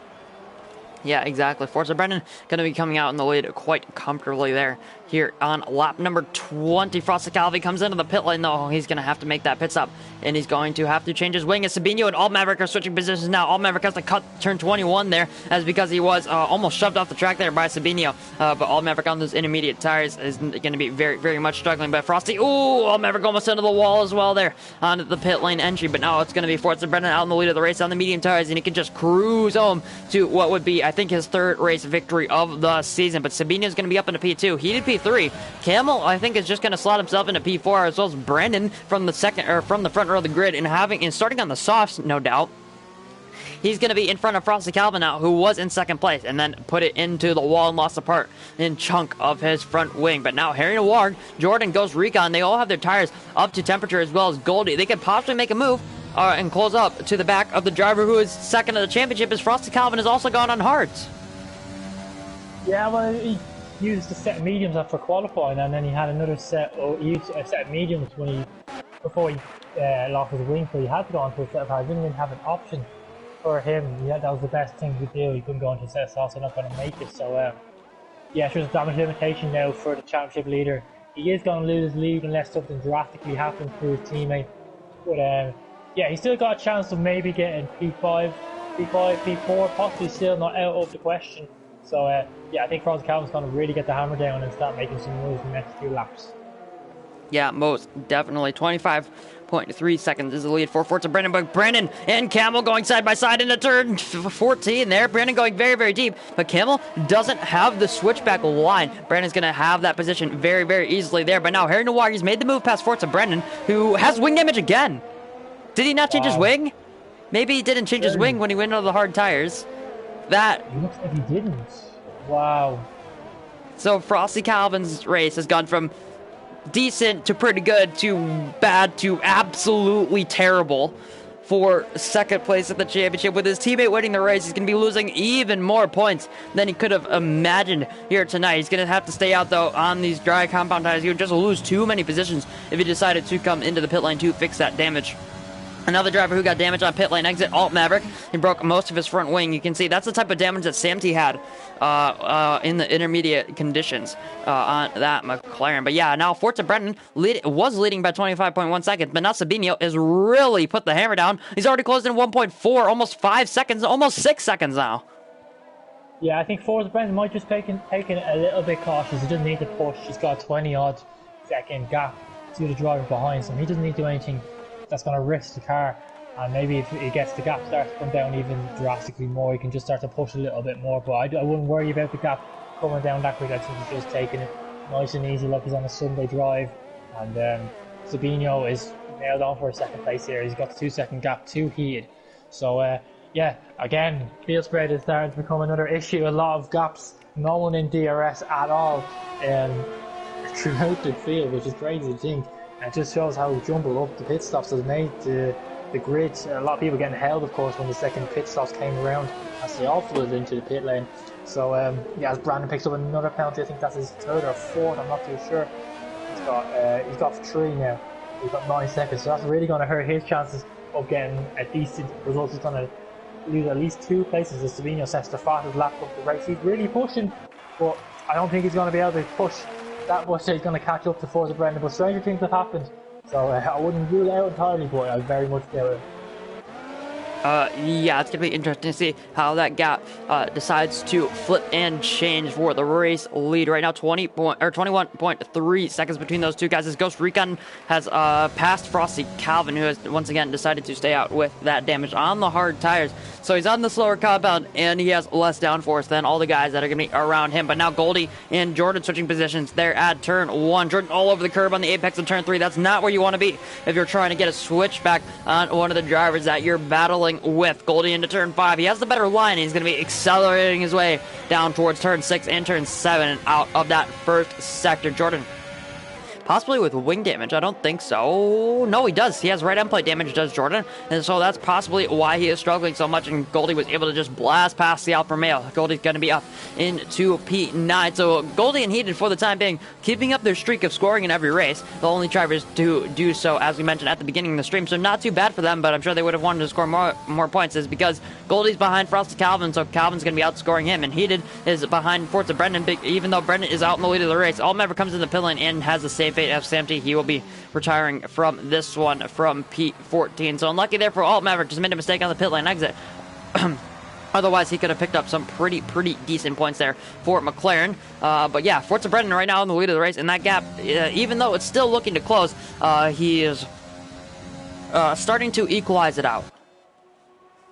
Yeah, exactly. Forza Brendan going to be coming out in the lead quite comfortably there. Here on lap number 20, Frosty Calvi comes into the pit lane, though. He's going to have to make that pit stop, and he's going to have to change his wing. As Sabino and Alt Maverick are switching positions now. Alt Maverick has to cut turn 21 there, as because he was almost shoved off the track there by Sabino. But Alt Maverick on those intermediate tires is going to be very, very much struggling. But Frosty, ooh, Alt Maverick almost into the wall as well there onto the pit lane entry. But now it's going to be Forza Brendan out in the lead of the race on the medium tires, and he can just cruise home to what would be, I think, his third race victory of the season. But Sabino is going to be up into P2. He did P3. Camel, I think, is just going to slot himself into P4, as well as Brandon from the front row of the grid, and starting on the softs, no doubt. He's going to be in front of Frosty Calvin now, who was in second place, and then put it into the wall and lost a part in chunk of his front wing. But now Harry Noir, Jordan, Ghost Recon, they all have their tires up to temperature, as well as Goldie. They could possibly make a move and close up to the back of the driver who is second of the championship, as Frosty Calvin has also gone on hards. Yeah, well, he used a set of mediums for qualifying, and then he had another set. He used a set of mediums before he lost his wing, so he had to go onto a set of hard. He didn't even have an option for him. Yeah, that was the best thing to do. He couldn't go into a set of softs, so not going to make it. So yeah, there's a damage limitation now for the championship leader. He is going to lose his lead unless something drastically happens to his teammate. But yeah, he's still got a chance of maybe getting P5, P4, possibly still not out of the question. So yeah, I think Frosty Calvin's going to really get the hammer down and start making some moves in the next few laps. Yeah, most definitely. 25.3 seconds is the lead for Forza Brennan, but Brennan and Camel going side by side into turn 14 there. Brandon going very, very deep, but Camel doesn't have the switchback line. Brandon's going to have that position very, very easily there, but now Harry Noir, he's made the move past Forza Brennan, who has wing damage again. Did he not change his wing? Maybe he didn't change his wing when he went on the hard tires. That... It looks like he didn't. Wow. So Frosty Calvin's race has gone from decent to pretty good to bad to absolutely terrible for second place at the championship. With his teammate winning the race, he's going to be losing even more points than he could have imagined here tonight. He's going to have to stay out, though, on these dry compound tires. He would just lose too many positions if he decided to come into the pit lane to fix that damage. Another driver who got damage on pit lane exit, Alt Maverick. He broke most of his front wing. You can see that's the type of damage that Sam T had in the intermediate conditions on that McLaren. But yeah, now Forza Brennan was leading by 25.1 seconds, but now Sabino has really put the hammer down. He's already closed in 1.4, almost 5 seconds, almost 6 seconds now. Yeah, I think Forza Brennan might just taking a little bit cautious. He doesn't need to push. He's got a 20-odd second gap to the driver behind him. He doesn't need to do anything that's going to risk the car, and maybe if he gets the gap starts to come down even drastically more, he can just start to push a little bit more. But I wouldn't worry about the gap coming down that quick. I think he's just taking it nice and easy like he's on a Sunday drive. And Sabino is nailed on for a second place here. He's got the 2-second gap, too heated. So yeah, again, field spread is starting to become another issue. A lot of gaps, no one in DRS at all throughout the field, which is crazy to think. It just shows how jumbled up the pit stops has made the grid. A lot of people getting held, of course, when the second pit stops came around as they all flooded into the pit lane. So yeah, as Brandon picks up another penalty, I think that's his third or fourth, I'm not too sure. He's got 3 now. He's got 9 seconds, so that's really going to hurt his chances of getting a decent result. He's going to lose at least 2 places as Sabino sets the fastest lap of the race. He's really pushing, but I don't think he's going to be able to push that much. He's going to catch up to Forza Brennan, but stranger things have happened. So I wouldn't rule it out entirely, but I very much doubt it. Yeah, it's going to be interesting to see how that gap decides to flip and change for the race lead. Right now, 21.3 seconds between those two guys. As Ghost Recon has passed Frosty Calvin, who has once again decided to stay out with that damage on the hard tires. So he's on the slower compound, and he has less downforce than all the guys that are going to be around him. But now Goldie and Jordan switching positions. They're at turn 1. Jordan all over the curb on the apex of turn 3. That's not where you want to be if you're trying to get a switch back on one of the drivers that you're battling with. Goldie into turn 5. He has the better line. He's going to be accelerating his way down towards turn 6 and turn 7 and out of that first sector. Jordan possibly with wing damage. I don't think so. No, he does. He has right end plate damage, does Jordan. And so that's possibly why he is struggling so much. And Goldie was able to just blast past the Alfa Romeo. Goldie's going to be up into P9. So Goldie and Heated, for the time being, keeping up their streak of scoring in every race. The only drivers to do so, as we mentioned at the beginning of the stream. So not too bad for them, but I'm sure they would have wanted to score more points. Is because Goldie's behind Frosty Calvin, so Calvin's going to be outscoring him. And Heated is behind Forza Brendan, even though Brendan is out in the lead of the race. Alt Maverick comes in the pit lane and has the same fate as Sam T. He will be retiring from this one from P14. So unlucky there for Alt Maverick. Just made a mistake on the pit lane exit. Otherwise, he could have picked up some pretty decent points there for McLaren. But yeah, Forza Brendan right now in the lead of the race. And that gap, even though it's still looking to close, he is starting to equalize it out.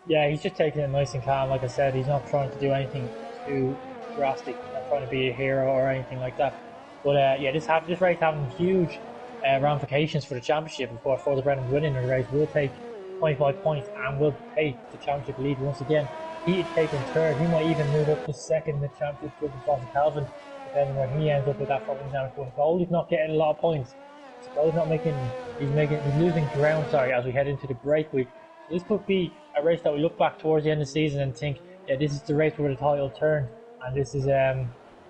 Yeah, he's just taking it nice and calm. Like I said, he's not trying to do anything too drastic. Not trying to be a hero or anything like that. But yeah, this race having huge ramifications for the championship. Of course, Forza Brendan winning the race will take 25 points and will take the championship lead once again. He's taking third. He might even move up to second in the championship with Frosty Calvin, depending where he ends up with that from example. Goldie's not getting a lot of points. So Goldie's not making. He's losing ground. Sorry, as we head into the break week. This could be a race that we look back towards the end of the season and think, yeah, this is the race where the title turned, and this is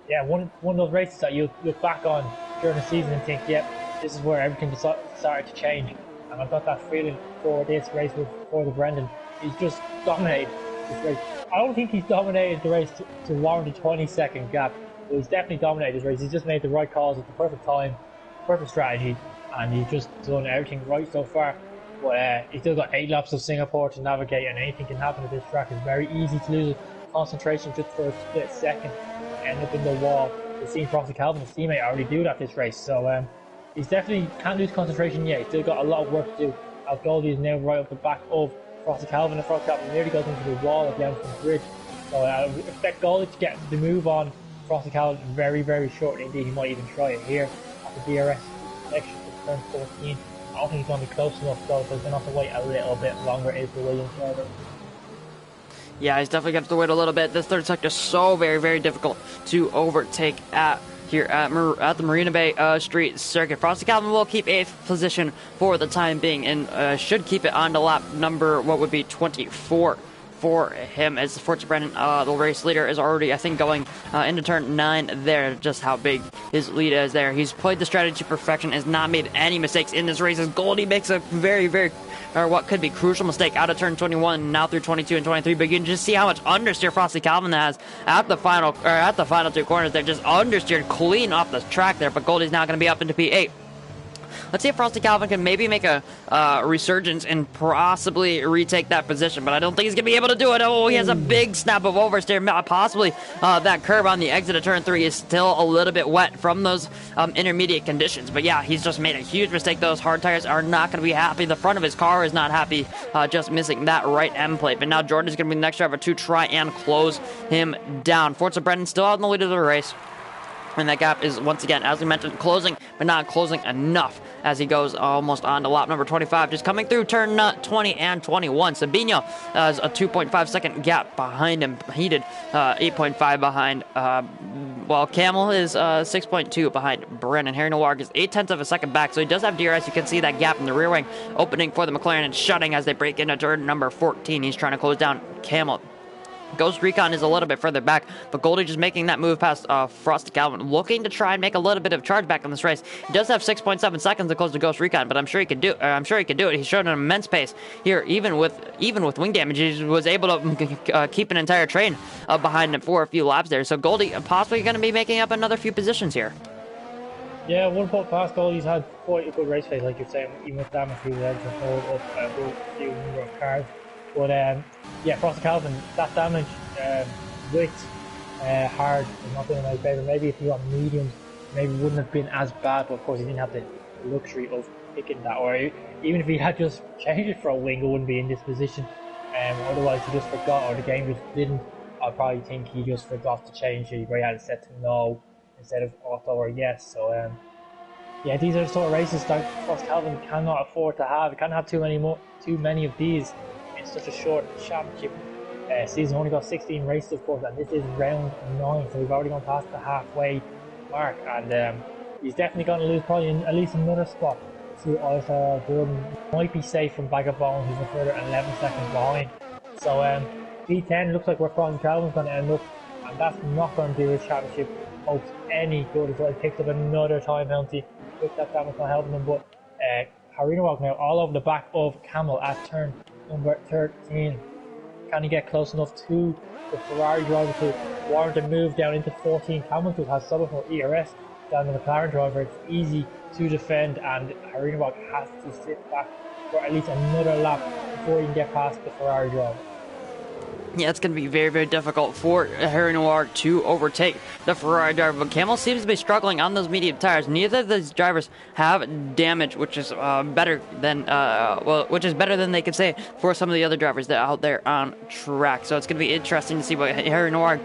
yeah, one of those races that you look back on during the season and think, yeah, this is where everything started to change. And I've got that feeling for this race with Forza Brendan. He's just dominated this race. I don't think he's dominated the race to warrant a 20-second gap, but he's definitely dominated this race. He's just made the right calls at the perfect time, perfect strategy, and he's just done everything right so far. But he's still got 8 laps of Singapore to navigate, and anything can happen at this track. It's very easy to lose concentration just for a split second, end up in the wall. We've seen Frosty Calvin, his teammate, already do that this race. So he's definitely can't lose concentration yet. He's still got a lot of work to do. As Goldie is now right up the back of Frosty Calvin, and Frosty Calvin nearly goes into the wall at the end of the bridge. So I expect Goldie to get the move on Frosty Calvin very, very shortly. Indeed, he might even try it here at the DRS section of turn 14. I don't think he's going to be close enough though, so he's going to have to wait a little bit longer if the Williams driver. Yeah, he's definitely going to have to wait a little bit. This third sector is so very, very difficult to overtake here at the Marina Bay Street Circuit. Frosty Calvin will keep 8th position for the time being and should keep it on to lap number, what would be 24 for him, as Forza Brennan, the race leader, is already, I think, going into turn 9 there. Just how big his lead is there. He's played the strategy to perfection, has not made any mistakes in this race. As Goldie makes a very, very, or what could be crucial mistake out of turn 21, now through 22 and 23. But you can just see how much understeer Frosty Calvin has at the final 2 corners. They're just understeered clean off the track there. But Goldie's now going to be up into P8. Let's see if Frosty Calvin can maybe make a resurgence and possibly retake that position, but I don't think he's going to be able to do it. Oh, he has a big snap of oversteer. Possibly that curve on the exit of turn 3 is still a little bit wet from those intermediate conditions. But yeah, he's just made a huge mistake. Those hard tires are not going to be happy. The front of his car is not happy, just missing that right end plate. But now Jordan's going to be the next driver to try and close him down. Forza Brennan still out in the lead of the race. And that gap is, once again, as we mentioned, closing, but not closing enough as he goes almost on to lap number 25. Just coming through turn 20 and 21. Sabino has a 2.5 second gap behind him. He did 8.5 behind, while Camel is 6.2 behind Brennan. Harry Noir is 0.8 of a second back, so he does have DRS. You can see that gap in the rear wing opening for the McLaren and shutting as they break into turn number 14. He's trying to close down Camel. Ghost Recon is a little bit further back, but Goldie just making that move past Frosty Calvin, looking to try and make a little bit of charge back in this race. He does have 6.7 seconds to close to Ghost Recon, but I'm sure he could do. it. He's shown an immense pace here, even with wing damage. He was able to keep an entire train behind him for a few laps there. So Goldie possibly going to be making up another few positions here. Yeah, one point past Goldie's had quite a good race pace, like you're saying, even with damage he was able to hold up a good few number of cars. But yeah, Frosty Calvin, that damage with hard is not doing my favour. Maybe if he got medium, maybe wouldn't have been as bad, but of course he didn't have the luxury of picking that. Or even if he had just changed it for a wing, it wouldn't be in this position. Otherwise he just forgot, or the game just didn't. I probably think he just forgot to change it. He probably had it set to no instead of auto or yes. So yeah, these are the sort of races that Frosty Calvin cannot afford to have. He can't have too many of these. Such a short championship season. Only got 16 races, of course, and this is round 9, so we've already gone past the halfway mark. And he's definitely going to lose probably at least another spot to Alistair Jordan. Might be safe from Bag of Bones, who's a further 11 seconds behind. So P10 looks like where Frosty Calvin's going to end up, and that's not going to do his championship hopes any good. As well, he picked up another time penalty. Took that damage, not helping him, but Harina Walk now all over the back of Camel at turn number 13. Can he get close enough to the Ferrari driver to warrant a move down into 14? Hamilton has some of more ERS than the McLaren driver. It's easy to defend, and Harinabach has to sit back for at least another lap before he can get past the Ferrari driver. Yeah, it's going to be very, very difficult for Harry Noir to overtake the Ferrari driver. But Camel seems to be struggling on those medium tires. Neither of these drivers have damage, which is better than they could say for some of the other drivers that are out there on track. So it's going to be interesting to see where Harry Noir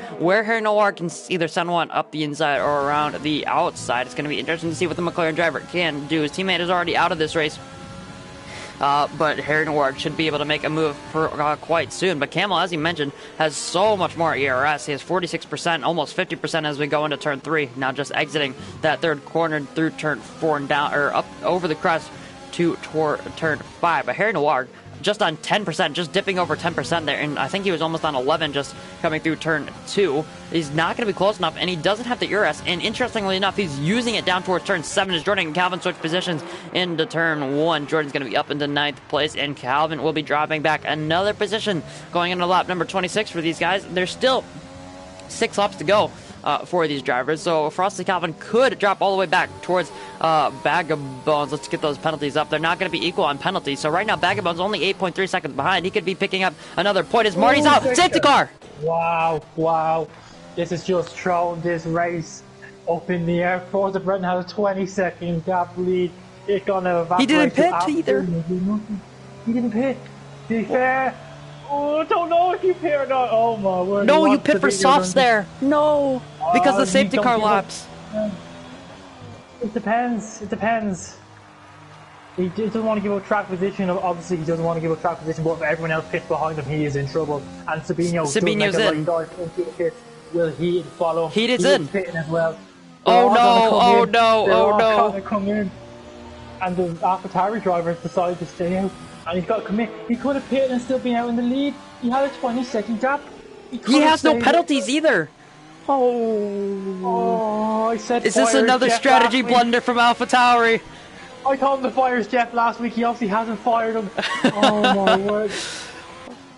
can either send one up the inside or around the outside. It's going to be interesting to see what the McLaren driver can do. His teammate is already out of this race. But Harry Noir should be able to make a move for quite soon. But Camel, as he mentioned, has so much more ERS. He has 46%, almost 50% as we go into turn 3. Now just exiting that third corner through turn 4 and down, or up over the crest to turn 5. But Harry Noir just on 10%, just dipping over 10% there, and I think he was almost on 11 just coming through turn 2. He's not going to be close enough, and he doesn't have the ERS, and interestingly enough, he's using it down towards turn 7 as Jordan and Calvin switch positions into turn 1. Jordan's going to be up into 9th place, and Calvin will be dropping back another position going into lap number 26 for these guys. There's still 6 laps to go for these drivers, so Frosty Calvin could drop all the way back towards Bag of Bones. Let's get those penalties up. They're not going to be equal on penalties, so right now Bag of Bones only 8.3 seconds behind. He could be picking up another point as Marty's out. Safety car! Wow, this is just thrown this race up in the air. Forza Brennan has a 20-second gap lead. It's gonna evaporate. He didn't pit to either. nothing. He didn't pit. To be fair, I don't know if you pit or not. Oh my word! No, you pit for softs there. No, because the safety car laps. It depends. It depends. He doesn't want to give up track position. Obviously, he doesn't want to give up track position. But if everyone else pits behind him, he is in trouble. And Sabino's in. Into the pit. Will he follow? Heat is in. Pitting as well. Oh no! Oh no! Oh no! They're come in. And the AlphaTauri drivers decided to stay out. And he's got to commit. He could have pitted and still been out in the lead. He had a 20-second gap. He has no penalties either. Oh, I said. Is this another strategy blunder from AlphaTauri? I told him to fire his Jeff last week. He obviously hasn't fired him. Oh my word!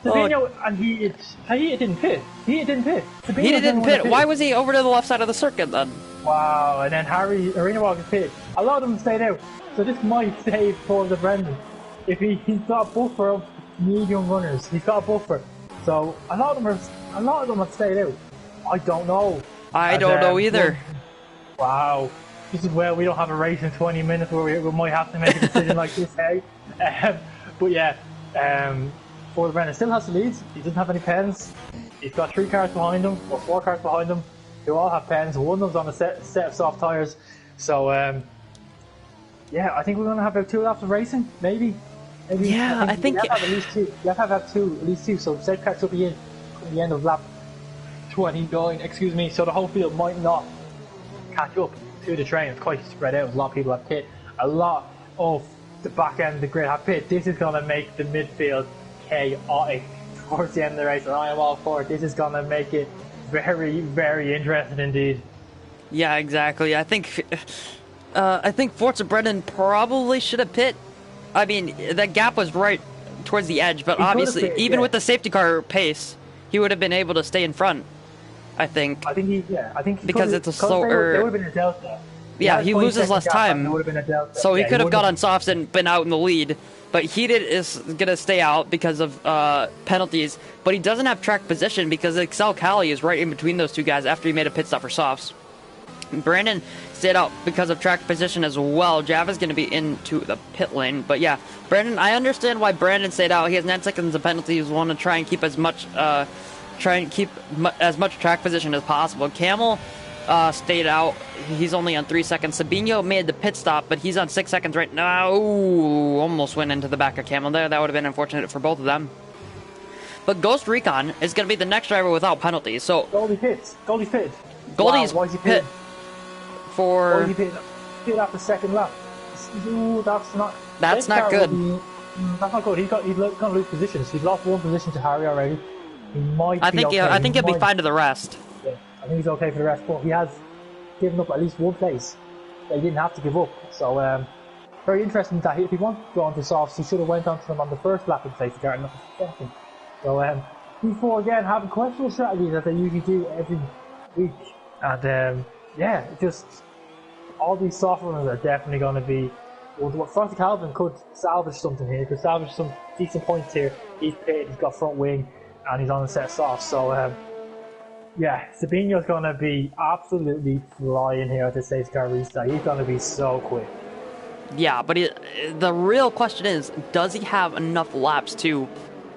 Sabino and he didn't pit. He didn't pit. He didn't pit. Why was he over to the left side of the circuit then? Wow! And then Arena Walker pit. A lot of them stayed out. So this might save Forza Brendan. If he's got a buffer of medium runners, he's got a buffer. So a lot of them have stayed out. I don't know. I don't know either. Wow. This is where we don't have a race in 20 minutes where we might have to make a decision like this, hey? But yeah, Forza Brennan still has the leads. He doesn't have any pens. He's got 3 cars behind him, or 4 cars behind him, who all have pens. One of them's on a set of soft tyres. So, yeah, I think we're going to have about 2 laps of racing, maybe. Yeah, I think... You have to have at least 2. You have to have at least 2. So safe cars will be in at the end of lap 29, excuse me. So the whole field might not catch up to the train. It's quite spread out. A lot of people have pit. A lot of the back end of the grid have pit. This is going to make the midfield chaotic towards the end of the race, and I am all for it. This is going to make it very, very interesting indeed. Yeah, exactly. I think Forza Brennan probably should have pit. I mean, that gap was right towards the edge, but obviously, even with the safety car pace, he would have been able to stay in front. I think because it's a slower. There would have been a delta. Yeah, he loses less time. There would have been a delta. So he could have got on softs and been out in the lead. But Heated is gonna stay out because of penalties. But he doesn't have track position because Excel Cali is right in between those two guys after he made a pit stop for softs. Brandon stayed out because of track position as well. Java's going to be into the pit lane. But yeah, Brandon, I understand why Brandon stayed out. He has 9 seconds of penalties. Want to try and keep as much as much track position as possible. Camel stayed out. He's only on 3 seconds. Sabino made the pit stop, but he's on 6 seconds right now. Ooh, almost went into the back of Camel there. That would have been unfortunate for both of them. But Ghost Recon is going to be the next driver without penalties. So Goldie pits. Goldie's pit. Goldie's why is he pit. For pit after second lap. Ooh, that's not good. That's not good. He's going to lose positions. He's lost 1 position to Harry already. He might. I think he'll be fine to the rest. Yeah, I think he's okay for the rest. But he has given up at least 1 place that he didn't have to give up. So very interesting that if he wanted to go on to softs, he should have went on to them on the first lap in safety car, not the second. So P4 again having questionable strategies that they usually do every week, and yeah, just all these soft runners are definitely going to be. Well, Frosty Calvin could salvage something here. He could salvage some decent points here. He's pitted, he's got front wing, and he's on a set of softs. So yeah, Sabino's going to be absolutely flying here at the safety car restart. He's going to be so quick. Yeah, but the real question is, does he have enough laps to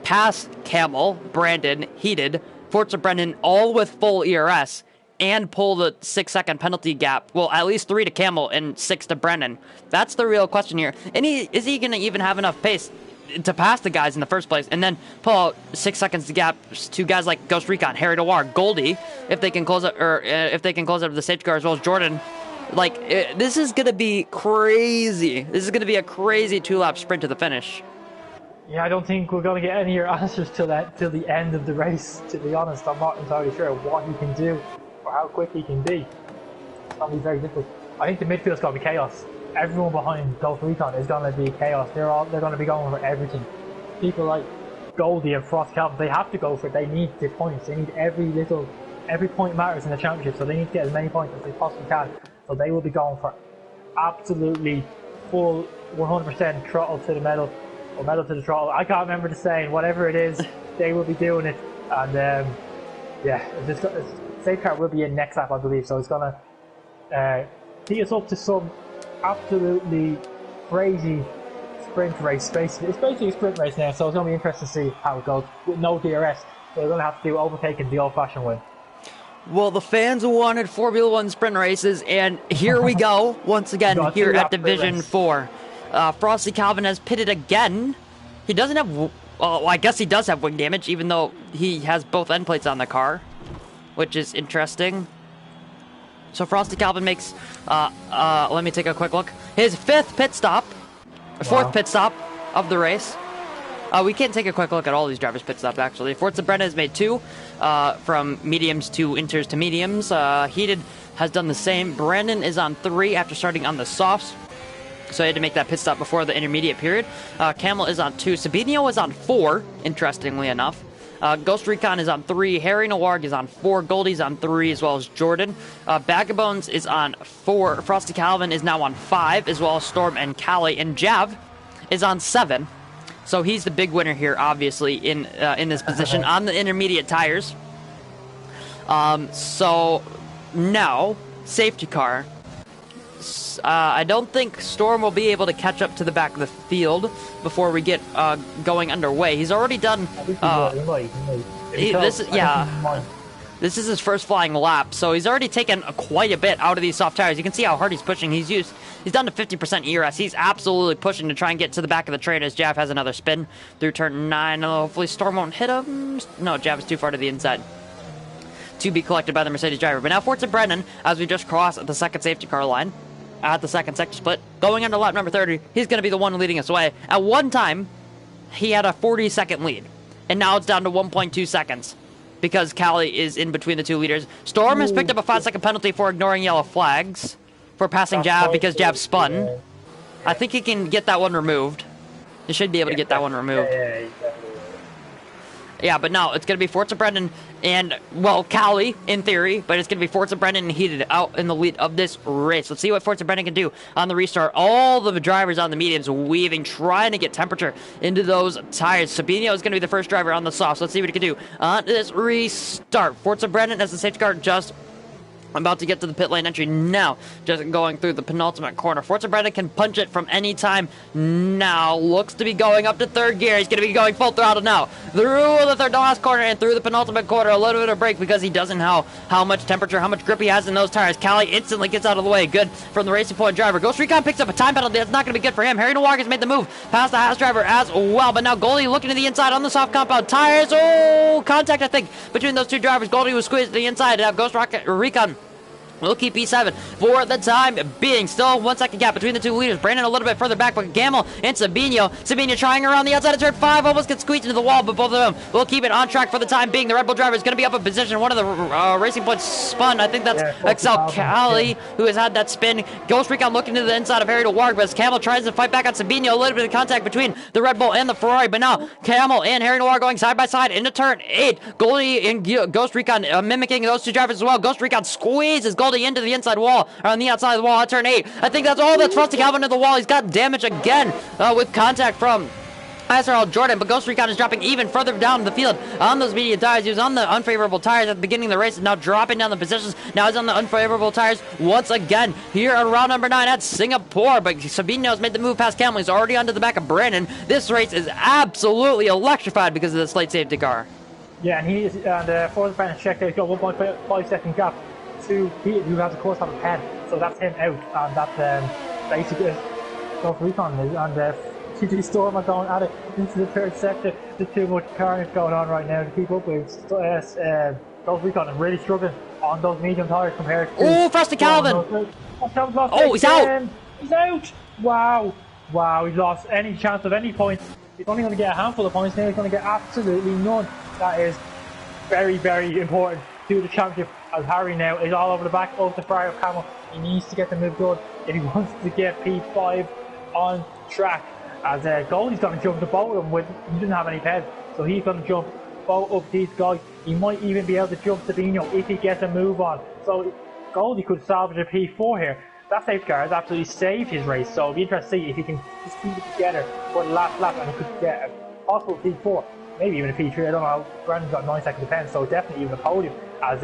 pass Camel, Brandon, Heated, Forza Brennan, all with full ERS, and pull the 6-second penalty gap? Well, at least 3 to Camel and 6 to Brennan. That's the real question here. And is he going to even have enough pace to pass the guys in the first place, and then pull out 6 seconds to gap to guys like Ghost Recon, Harry Dewar, Goldie, if they can close it, or if they can close out the safety car as well as Jordan. Like, this is going to be crazy. This is going to be a crazy 2-lap sprint to the finish. Yeah, I don't think we're going to get any answers till the end of the race, to be honest. I'm not entirely sure what he can do or how quick he can be. It's going to be very difficult. I think the midfield's going to be chaos. Everyone behind Ghost Recon is going to be chaos. They're going to be going for everything. People like Goldie and Frost Calvin, they have to go for it. They need the points. They need every point matters in the championship, so they need to get as many points as they possibly can. So they will be going for absolutely full 100% throttle to the metal, or metal to the throttle. I can't remember the saying. Whatever it is, they will be doing it. And yeah, safe car will be in next lap, I believe. So it's gonna He is up to some absolutely crazy sprint race. Basically, it's basically a sprint race now, so it's going to be interesting to see how it goes. With no DRS, they're going to have to do overtaking the old-fashioned way. Well, the fans wanted Formula One sprint races, and here we go once again here at Division 4. Frosty Calvin has pitted again. He doesn't have... well, I guess he does have wing damage, even though he has both end plates on the car, which is interesting. So Frosty Calvin makes... let me take a quick look. His fourth pit stop of the race. We can take a quick look at all these drivers' pit stops, actually. Forza Brenna has made 2, from mediums to inters to mediums. Heated has done the same. Brandon is on 3 after starting on the softs, so he had to make that pit stop before the intermediate period. Camel is on 2. Sabinio is on 4, interestingly enough. Ghost Recon is on 3. Harry Noir is on 4. Goldie's on 3, as well as Jordan. Bagabones is on 4. Frosty Calvin is now on 5, as well as Storm and Callie. And Jav is on 7. So he's the big winner here, obviously, in this position on the intermediate tires. So now, safety car. I don't think Storm will be able to catch up to the back of the field before we get going underway. He's already done... This is his first flying lap, so he's already taken quite a bit out of these soft tires. You can see how hard he's pushing. He's done to 50% ERS. He's absolutely pushing to try and get to the back of the train as Jav has another spin through turn 9. Hopefully Storm won't hit him. No, Jav is too far to the inside to be collected by the Mercedes driver. But now Forza Brennan, as we just cross the second safety car line at the second sector split, going into lap number 30, he's going to be the one leading us away. At one time, he had a 40-second lead, and now it's down to 1.2 seconds. Because Callie is in between the 2 leaders. Storm has picked up a 5-second penalty for ignoring yellow flags for passing Jav because Jav spun. I think he can get that one removed. He should be able to get that one removed. Yeah, but no, it's going to be Forza Brendan and, well, Callie, in theory, but it's going to be Forza Brendan Heated out in the lead of this race. Let's see what Forza Brendan can do on the restart. All the drivers on the mediums weaving, trying to get temperature into those tires. Sabinio is going to be the first driver on the softs. Let's see what he can do on this restart. Forza Brendan as the safety car just... I'm about to get to the pit lane entry now. Just going through the penultimate corner. Forza Brennan can punch it from any time now. Looks to be going up to third gear. He's going to be going full throttle now. Through the third to last corner and through the penultimate corner. A little bit of brake because he doesn't know how much temperature, how much grip he has in those tires. Callie instantly gets out of the way. Good from the Racing Point driver. Ghost Recon picks up a time penalty. That's not going to be good for him. Harry Noir has made the move past the Haas driver as well. But now Goldie looking to the inside on the soft compound tires. Oh, contact, I think, between those 2 drivers. Goldie was squeezed to the inside. Ghost Recon will keep P7 for the time being. Still 1 second gap between the 2 leaders. Brandon a little bit further back, but Gamel and Sabinio. Sabinio trying around the outside of turn 5. Almost gets squeezed into the wall, but both of them will keep it on track for the time being. The Red Bull driver is going to be up in position. One of the Racing Points spun. I think that's Excel Callie who has had that spin. Ghost Recon looking to the inside of Harry to Warg, but as Camel tries to fight back on Sabinio. A little bit of contact between the Red Bull and the Ferrari, but now Camel and Harry Noir going side by side into turn 8. Goldie and Ghost Recon mimicking those 2 drivers as well. Ghost Recon squeezes Goldie into the inside wall, or on the outside of the wall at turn 8. I think that's all. That's Frosty Calvin to the wall. He's got damage again with contact from SRL Jordan, but Ghost Recon is dropping even further down the field on those medium tires. He was on the unfavorable tires at the beginning of the race, now dropping down the positions. Now he's on the unfavorable tires once again here on round number 9 at Singapore, but Sabinio has made the move past Camel. He's already onto the back of Brandon. This race is absolutely electrified because of this late safety car. Yeah, and he is, and for the Brandon check, he's got 1.5 second gap to Pete, who has of course have a pen, so that's him out, and that's basically Ghost Recon is, and TG Storm are going at it into the third sector. There's too much carnage going on right now to keep up with. Ghost Recon is really struggling on those medium tires compared to... Oh, Frosty Calvin! Oh, he's out! He's out! Wow, he's lost any chance of any points. He's only going to get a handful of points now. He's going to get absolutely none. That is very, very important to the championship, as Harry now is all over the back of the Ferrari of Camel. He needs to get the move good if he wants to get P5 on track. As Goldie's going to jump the both of them with, he doesn't have any head, so he's going to jump both of these guys. He might even be able to jump Sabinio if he gets a move on. So Goldie could salvage a P4 here. That safety car has absolutely saved his race, so it'll be interesting to see if he can just keep it together for the last lap and he could get a possible P4, maybe even a P3. I don't know. Brandon's got 9 seconds of pen, so definitely even a podium, as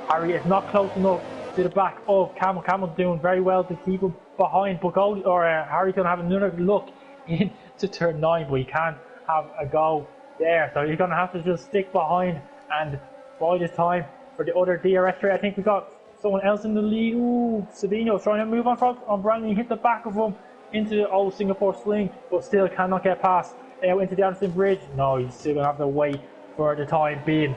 Harry is not close enough to the back of Camel. Camel doing very well to keep him behind. But Harry's going to have another look into turn 9, but he can't have a go there. So he's going to have to just stick behind and bide his time for the other DRS trade. I think we got someone else in the lead. Ooh, Sabino trying to move on Brandon. He hit the back of him into the old Singapore sling, but still cannot get past into the Anderson Bridge. No, he's still going to have to wait for the time being.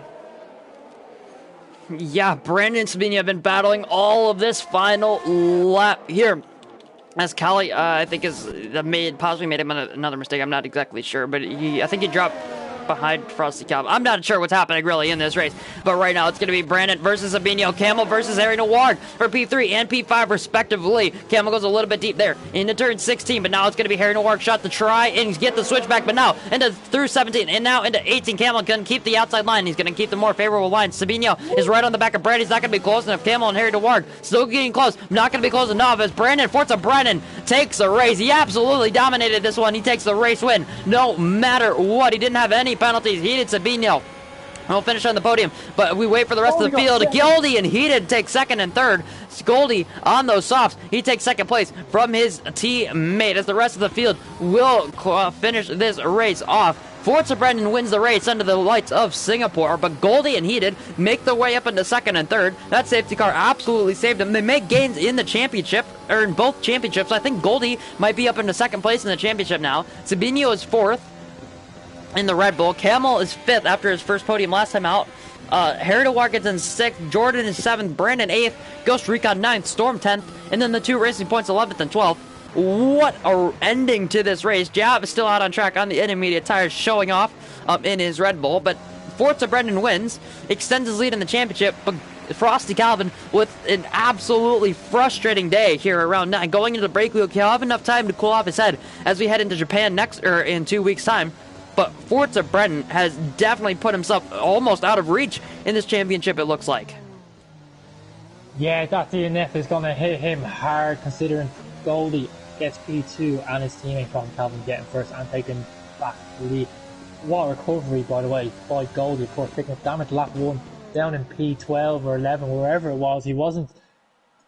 Yeah, Brandon and Sabino have been battling all of this final lap here. As Callie, I think, possibly made him another mistake. I'm not exactly sure, but I think he dropped behind Frosty Calvin. I'm not sure what's happening really in this race, but right now it's going to be Brandon versus Sabino, Camel versus Harry Noir for P3 and P5 respectively. Camel goes a little bit deep there into turn 16, but now it's going to be Harry Noir shot to try and get the switchback, but now through 17 and now into 18. Camel can keep the outside line. He's going to keep the more favorable line. Sabino is right on the back of Brandon. He's not going to be close enough. Camel and Harry Noir still getting close. Not going to be close enough as Forza Brandon takes the race. He absolutely dominated this one. He takes the race win no matter what. He didn't have any penalties. Heated Sabino will finish on the podium, but we wait for the rest of the field. Goldie and Heated take second and third. Goldie on those softs. He takes second place from his teammate as the rest of the field will finish this race off. Forza Brendan wins the race under the lights of Singapore, but Goldie and Heated make their way up into second and third. That safety car absolutely saved them. They make gains in the championship, or in both championships. I think Goldie might be up into second place in the championship now. Sabino is fourth in the Red Bull. Camel is fifth after his first podium last time out. Harry Noir gets in sixth. Jordan is seventh. Brandon eighth. Ghost Recon ninth. Storm 10th. And then the two Racing Points 11th and 12th. What a ending to this race. Jav is still out on track on the intermediate tires, showing off in his Red Bull. But Forza Brendan wins, extends his lead in the championship. But Frosty Calvin with an absolutely frustrating day here around 9. Going into the break wheel, he'll have enough time to cool off his head as we head into Japan in 2 weeks' time. But Forza Brendan has definitely put himself almost out of reach in this championship, it looks like. Yeah, that DNF is going to hit him hard, considering Goldie gets P2 and his teammate from Calvin getting first and taking back the lead. What a recovery, by the way, by Goldie, of course, picking up damage lap 1 down in P12 or 11, wherever it was. He wasn't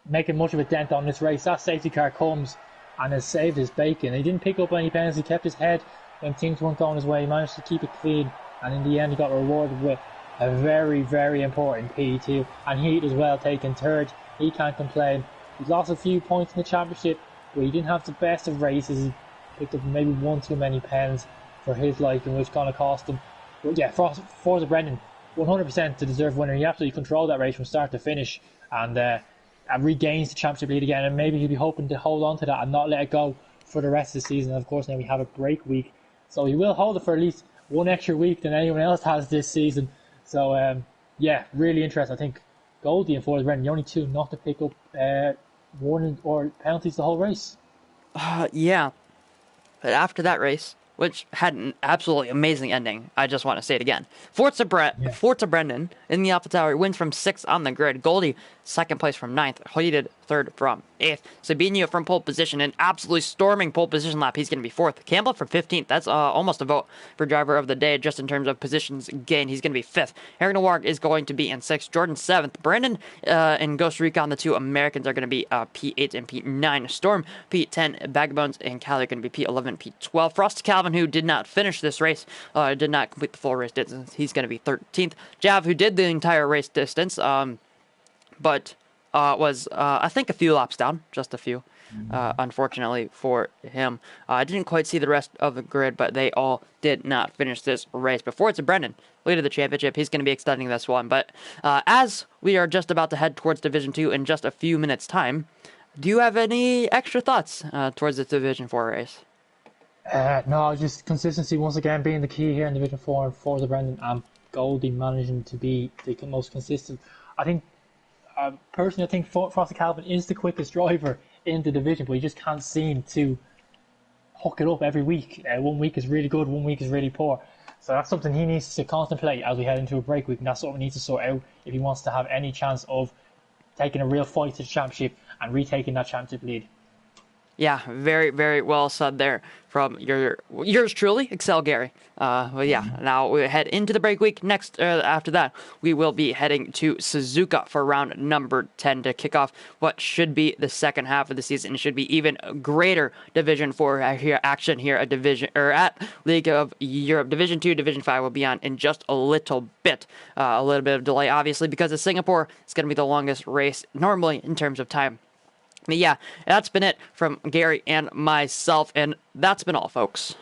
making much of a dent on this race. That safety car comes and has saved his bacon. He didn't pick up any penalties. He kept his head when things weren't going his way. He managed to keep it clean, and in the end he got rewarded with a very, very important P2, and Heat as well taking third. He can't complain. He's lost a few points in the championship, but he didn't have the best of races. He picked up maybe one too many pens for his liking, which going to cost him. But yeah, Forza Brendan 100% the deserved winner. He absolutely controlled that race from start to finish, and regains the championship lead again, and maybe he'll be hoping to hold on to that and not let it go for the rest of the season. And of course now we have a break week, so he will hold it for at least one extra week than anyone else has this season. So yeah, really interesting. I think Goldie and Forza Brendan, the only two not to pick up warning or penalties the whole race. Yeah, but after that race, which had an absolutely amazing ending, I just want to say it again. Forza Brendan in the AlphaTauri wins from 6th on the grid. Goldie, second place from 9th. Heated, third from 8th. Sabino from pole position, an absolutely storming pole position lap. He's going to be 4th. Campbell from 15th. That's almost a vote for driver of the day just in terms of positions gained. He's going to be 5th. Harry Noir is going to be in 6th. Jordan 7th. Brandon and Ghost Recon, the two Americans, are going to be P8 and P9. Storm, P10. Bagabones and Callie are going to be P11 and P12. Frost Calvin, who did not finish this race, did not complete the full race distance. He's going to be 13th. Jav, who did the entire race distance, but was, I think, a few laps down, just a few, unfortunately for him. I didn't quite see the rest of the grid, but they all did not finish this race. Before it's Brendan, lead of the championship, he's going to be extending this one. But as we are just about to head towards Division 2 in just a few minutes' time, do you have any extra thoughts towards the Division 4 race? No, just consistency once again being the key here in Division 4, and Forza Brendan and Goldie managing to be the most consistent. I think, personally, I think Frosty Calvin is the quickest driver in the division, but he just can't seem to hook it up every week. 1 week is really good, 1 week is really poor. So that's something he needs to contemplate as we head into a break week, and that's what we need to sort out if he wants to have any chance of taking a real fight to the championship and retaking that championship lead. Yeah, very, very well said there from yours truly, Excel Gary. But yeah, now we head into the break week. Next, after that, we will be heading to Suzuka for round number 10 to kick off what should be the second half of the season. It should be even greater Division 4 action here at League of Europe. Division 2, Division 5 will be on in just a little bit. A little bit of delay, obviously, because of Singapore. It's going to be the longest race normally in terms of time. But yeah, that's been it from Gary and myself, and that's been all, folks.